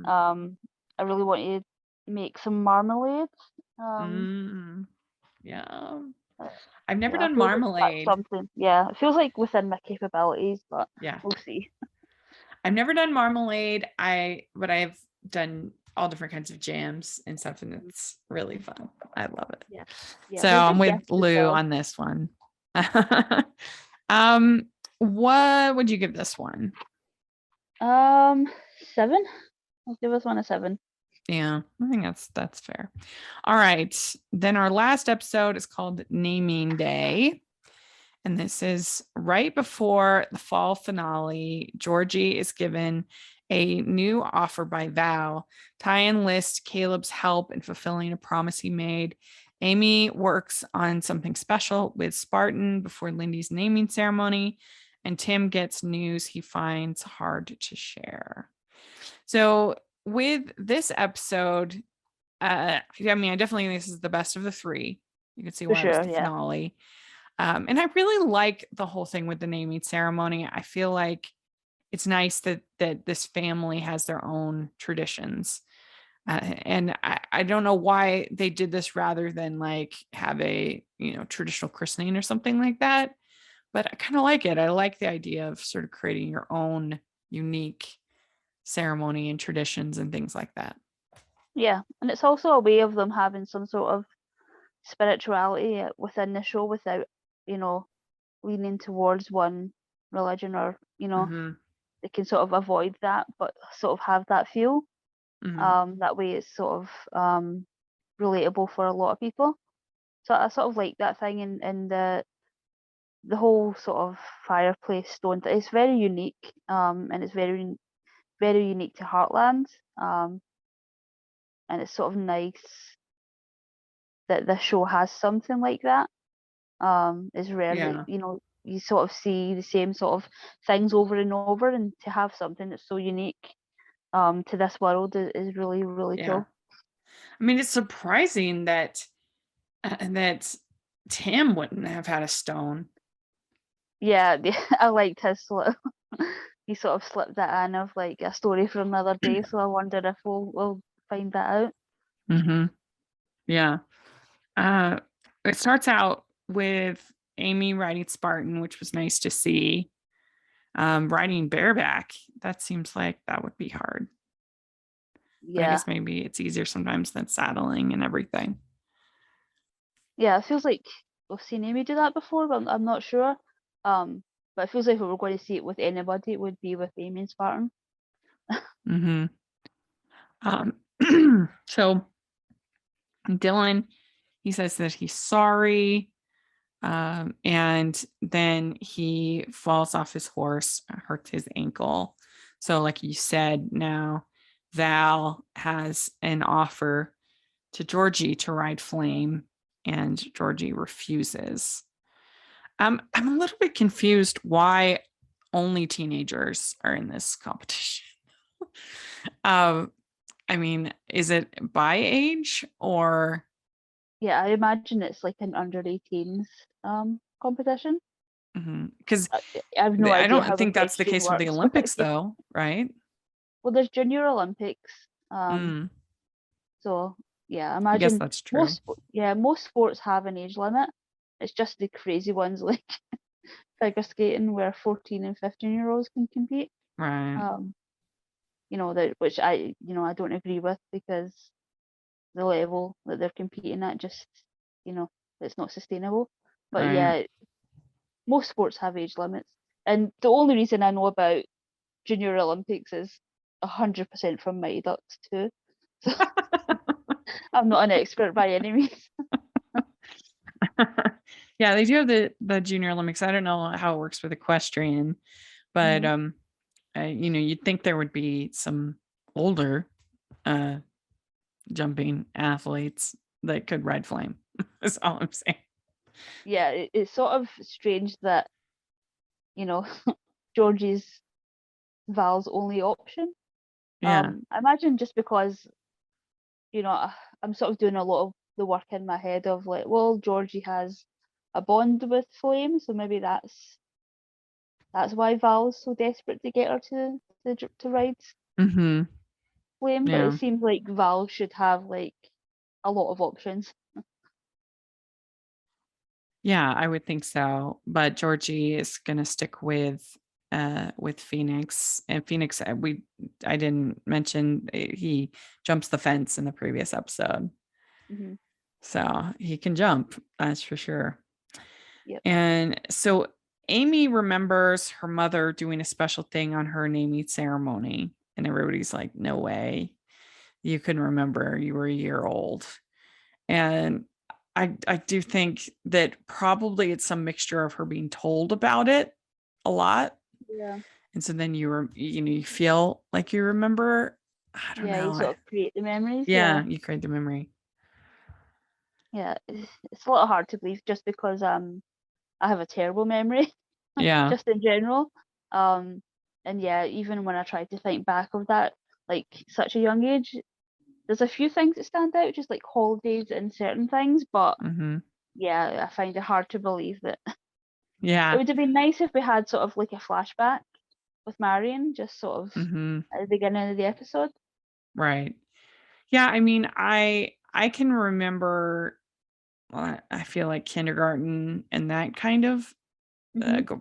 I really want to make some marmalade. Yeah, I've never done Like marmalade. something. Yeah, it feels like within my capabilities, but yeah, we'll see. I've never done marmalade. But I've done all different kinds of jams and stuff, and it's really fun. I love it. Yeah. So I'm with Lou on this one. What would you give this one? 7. I'll give this one a 7. Yeah, I think that's fair. All right. Then our last episode is called Naming Day. And this is right before the fall finale. Georgie is given a new offer by Val. Ty enlists Caleb's help in fulfilling a promise he made. Amy works on something special with Spartan before Lindy's naming ceremony. And Tim gets news he finds hard to share. So with this episode, I definitely think this is the best of the 3. You can see why it was the finale. And I really like the whole thing with the naming ceremony. I feel like it's nice that this family has their own traditions. And I don't know why they did this rather than like have a, traditional christening or something like that. But I kind of like it. I like the idea of sort of creating your own unique ceremony and traditions and things like that. Yeah, and it's also a way of them having some sort of spirituality within the show without, leaning towards one religion, or they can sort of avoid that, but sort of have that feel. That way it's sort of relatable for a lot of people. So I sort of like that thing, in the whole sort of fireplace stone. It's very unique, and it's very, very unique to Heartland. And it's sort of nice that the show has something like that. It's rare that, you sort of see the same sort of things over and over, and to have something that's so unique to this world is really, really cool. I mean, it's surprising that Tim wouldn't have had a stone. Yeah, I liked his sort of, he sort of slipped that in of like a story for another day. So I wonder if we'll find that out. Yeah. It starts out with Amy riding Spartan, which was nice to see. Riding bareback, that seems like that would be hard. Yeah. But I guess maybe it's easier sometimes than saddling and everything. Yeah, it feels like we've seen Amy do that before, but I'm not sure. But it feels like if we were going to see it with anybody, it would be with Amy and Spartan. So Dylan, he says that he's sorry. And then he falls off his horse, hurts his ankle. So like you said, now Val has an offer to Georgie to ride Flame, and Georgie refuses. I'm a little bit confused why only teenagers are in this competition. I mean, is it by age or? Yeah, I imagine it's like an under 18s competition. Because I have no idea. I don't think that's the case with the Olympics, though, right? Well, there's Junior Olympics. So yeah, imagine. I guess that's true. Most sports have an age limit. It's just the crazy ones like figure skating where 14 and 15-year-olds can compete. Right. that which I don't agree with, because the level that they're competing at just, it's not sustainable. But Right. yeah, most sports have age limits, and the only reason I know about Junior Olympics is 100% from Mighty Ducks too. So I'm not an expert by any means. Yeah, they do have the Junior Olympics. I don't know how it works with equestrian, but you'd think there would be some older jumping athletes that could ride flame. That's all I'm saying. Yeah, it's sort of strange that, Georgie's Val's only option. Yeah. I imagine just because, I'm sort of doing a lot of the work in my head of like, well, Georgie has a bond with Flame, so maybe that's why Val's so desperate to get her to ride Mm-hmm. Flame. But Yeah. it seems like Val should have like a lot of options. Yeah, I would think so. But Georgie is gonna stick with Phoenix. And Phoenix, I didn't mention he jumps the fence in the previous episode. Hmm. So he can jump, that's for sure. Yep. And so Amy remembers her mother doing a special thing on her naming ceremony. And everybody's like, no way. You can remember, you were a year old. And I do think that probably it's some mixture of her being told about it a lot. Yeah. And so then you feel like you remember. I don't Yeah, you know. sort of create the memories. Yeah, you create the memory. Yeah, it's a little hard to believe just because I have a terrible memory Yeah. just in general. And yeah, even when I try to think back of that, like such a young age, there's a few things that stand out, just like holidays and certain things. But Mm-hmm. yeah, I find it hard to believe that. It Yeah. would have been nice if we had sort of like a flashback with Marion, just sort of Mm-hmm. at the beginning of the episode. Right. Yeah. I mean, I can remember. I feel like kindergarten and that kind of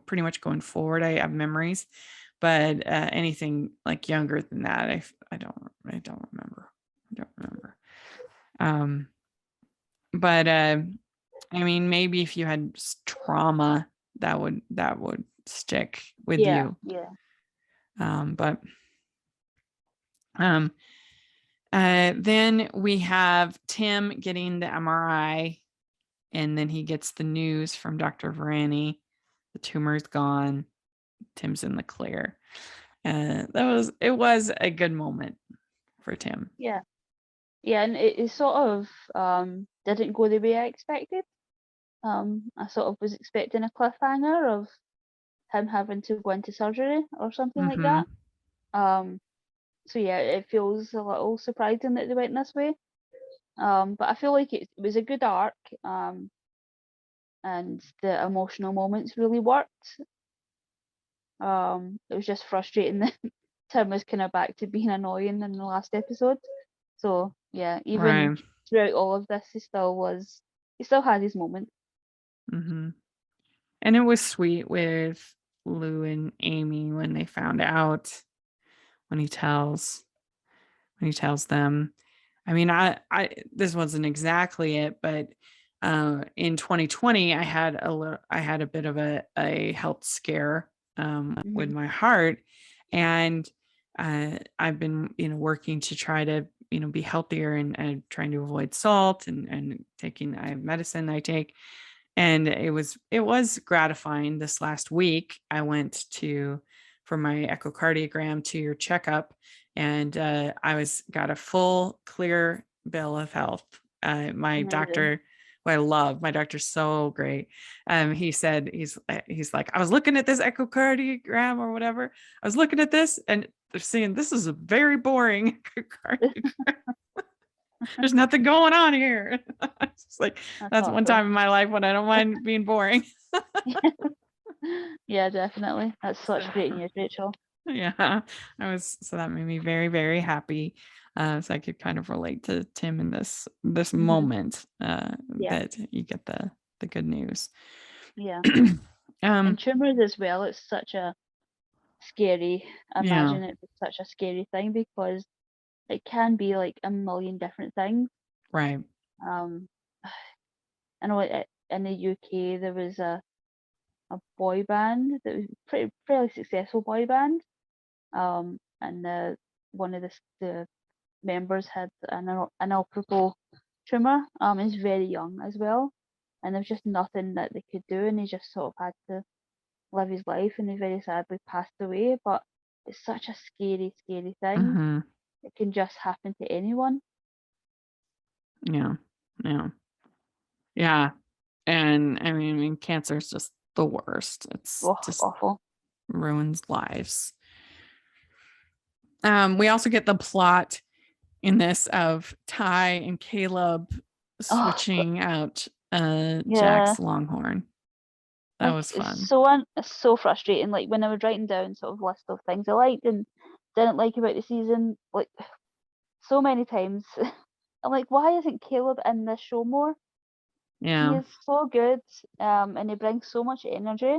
pretty much going forward. I have memories, but anything like younger than that, I don't remember. I don't remember. But I mean, maybe if you had trauma, that would stick with you. Yeah. But then we have Tim getting the MRI, and then he gets the news from Dr. Varani. The tumor's gone. Tim's in the clear. It was a good moment for Tim. Yeah. Yeah, and it sort of didn't go the way I expected. I sort of was expecting a cliffhanger of him having to go into surgery or something like Mm-hmm. that. So yeah, it feels a little surprising that they went this way. But I feel like it was a good arc. And the emotional moments really worked. It was just frustrating that Tim was kind of back to being annoying in the last episode. So yeah, even Right. throughout all of this, he still had his moments. Mm-hmm. And it was sweet with Lou and Amy when they found out, when he tells them. I mean, I this wasn't exactly it, but in 2020 I had a bit of a health scare with my heart, and I've been working to try to be healthier, and trying to avoid salt, and taking medicine I take. And it was gratifying. This last week I went for my echocardiogram, to your checkup, and I got a full clear bill of health. My Amazing. doctor, who I love, my doctor's so great. He said, he's like, I was looking at this echocardiogram or whatever. I was looking at this, and they're saying this is a very boring echocardiogram. There's nothing going on here. It's like, that's one time in my life when I don't mind being boring. Yeah, definitely. That's such great news, Rachel. Yeah, so that made me very, very happy. So I could kind of relate to Tim in this moment, that you get the good news. Yeah. And tumors as well, it's scary. Yeah. Imagine it was such a scary thing because it can be like a million different things. Right. Um, I know in the UK there was a boy band that was fairly successful boy band. And one of the members had an inoperable tumor. He's very young as well, and there was just nothing that they could do, and he just sort of had to live his life, and he very sadly passed away. But it's such a scary, scary thing. Mm-hmm. It can just happen to anyone. Yeah. Yeah. Yeah. And I mean, cancer is just the worst. It's Oh, just awful. ruins lives. We also get the plot in this of Ty and Caleb Oh, switching out yeah. Jack's Longhorn. That Like, was fun. it's so frustrating. Like when I was writing down sort of list of things I liked and didn't like about the season, like so many times, I'm like, why isn't Caleb in this show more? He Yeah. is so good, and he brings so much energy.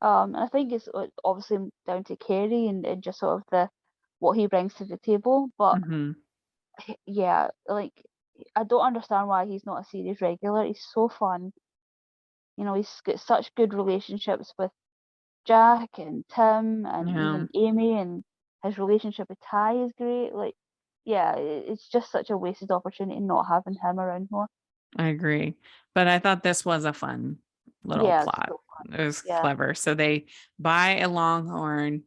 And I think it's obviously down to Kerry and just sort of what he brings to the table. But Mm-hmm. yeah, like I don't understand why he's not a series regular. He's so fun. You know, he's got such good relationships with Jack and Tim and Yeah, even Amy, and his relationship with Ty is great. Like, yeah, it's just such a wasted opportunity not having him around more. I agree. But I thought this was a fun little Yeah, it's plot. so fun. It was Yeah. clever. So they buy a Longhorn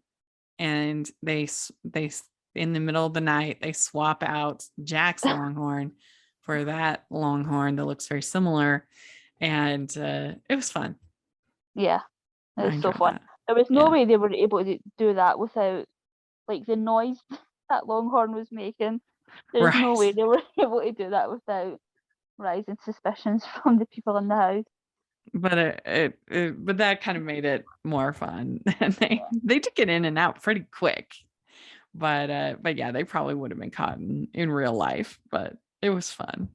and in the middle of the night, they swap out Jack's Longhorn for that Longhorn that looks very similar. And it was fun. Yeah, I it's so enjoyed fun. that. There was no Yeah. way they were able to do that without like the noise that Longhorn was making. There's no way Right. they were able to do that without rising suspicions from the people in the house. But but that kind of made it more fun. And they took it in and out pretty quick. But yeah, they probably would have been caught in real life, but it was fun.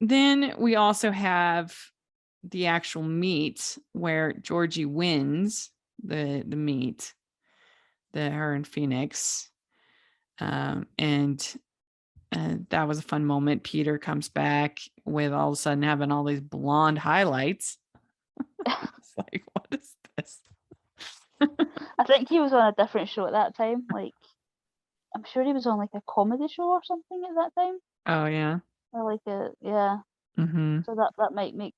Then we also have the actual meet where Georgie wins the meet, her and Phoenix. And that was a fun moment. Peter comes back with all of a sudden having all these blonde highlights. It's like, what is this? I think he was on a different show at that time. Like, I'm sure he was on like a comedy show or something at that time. Oh yeah. Or like yeah. Mm-hmm. So that might make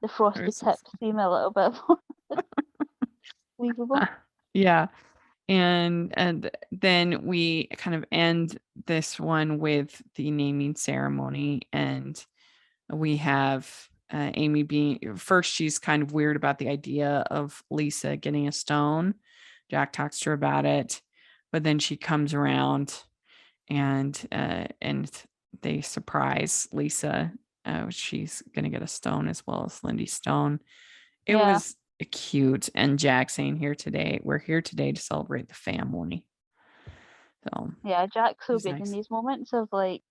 the frosty tips seem a little bit more believable. Yeah. And then we kind of end this one with the naming ceremony, and we have Amy being first. She's kind of weird about the idea of Lisa getting a stone. Jack talks to her about it, but then she comes around and they surprise Lisa. She's gonna get a stone as well as Lindy's stone. It Yeah. was cute. And Jack saying we're here today to celebrate the family. So Yeah, Jack's so it's good in nice. these moments of like,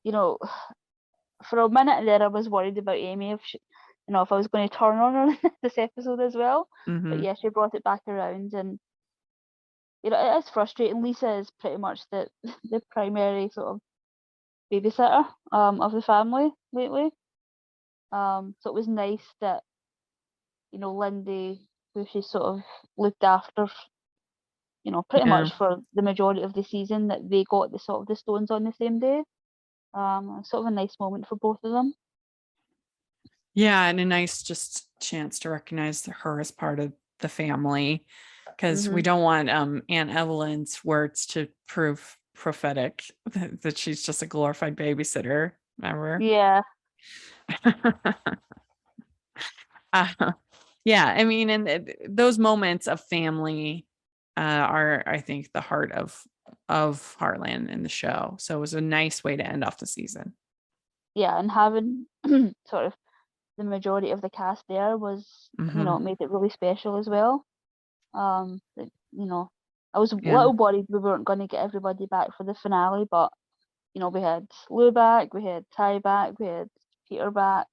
you know, for a minute there I was worried about Amy if she, if I was going to turn on her this episode as well. But Mm-hmm. yeah, she brought it back around, and it is frustrating. Lisa is pretty much the the primary sort of babysitter of the family lately. So it was nice that Lindy, who she sort of looked after, pretty Yeah. much for the majority of the season, that they got the sort of the stones on the same day. Sort of a nice moment for both of them. Yeah, and a nice just chance to recognize her as part of the family, because we don't want Aunt Evelyn's words to prove prophetic that she's just a glorified babysitter. Remember? Yeah. Yeah, I mean, and those moments of family are, I think, the heart of Heartland in the show. So it was a nice way to end off the season. Yeah, and having sort of the majority of the cast there was, Mm-hmm. made it really special as well. I was a Yeah. little worried we weren't going to get everybody back for the finale, but we had Lou back, we had Ty back, we had Peter back.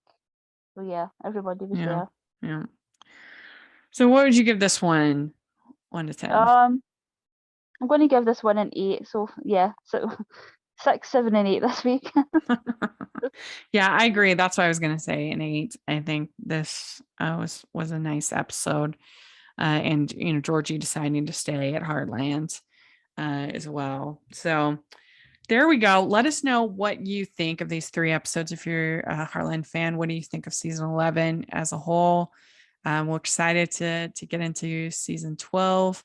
So yeah, everybody was there. Yeah. So what would you give this one? 1 to 10. I'm going to give this one an 8. So yeah, so 6, 7, and 8 this week. Yeah, I agree. That's what I was going to say, an 8. I think this was a nice episode. And, Georgie deciding to stay at Heartland as well. So there we go. Let us know what you think of these 3 episodes. If you're a Heartland fan, what do you think of season 11 as a whole? We're excited to get into season 12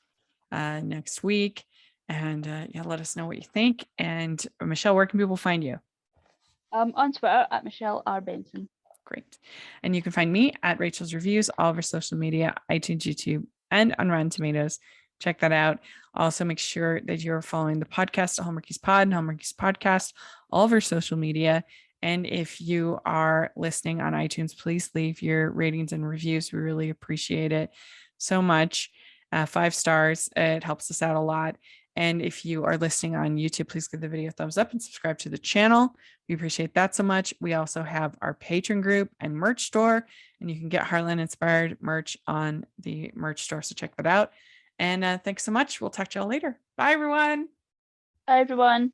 next week. And yeah, let us know what you think. And Michelle, where can people find you? On Twitter at Michelle R. Benson. Great. And you can find me at Rachel's Reviews, all over social media, iTunes, YouTube, and on Rotten Tomatoes. Check that out. Also, make sure that you're following the podcast, Hallmarkies Pod and Hallmarkies Podcast, all of our social media. And if you are listening on iTunes, please leave your ratings and reviews. We really appreciate it so much. 5 stars. It helps us out a lot. And if you are listening on YouTube, please give the video a thumbs up and subscribe to the channel. We appreciate that so much. We also have our Patreon group and merch store, and you can get Heartland inspired merch on the merch store. So check that out. And thanks so much. We'll talk to y'all later. Bye, everyone. Bye, everyone.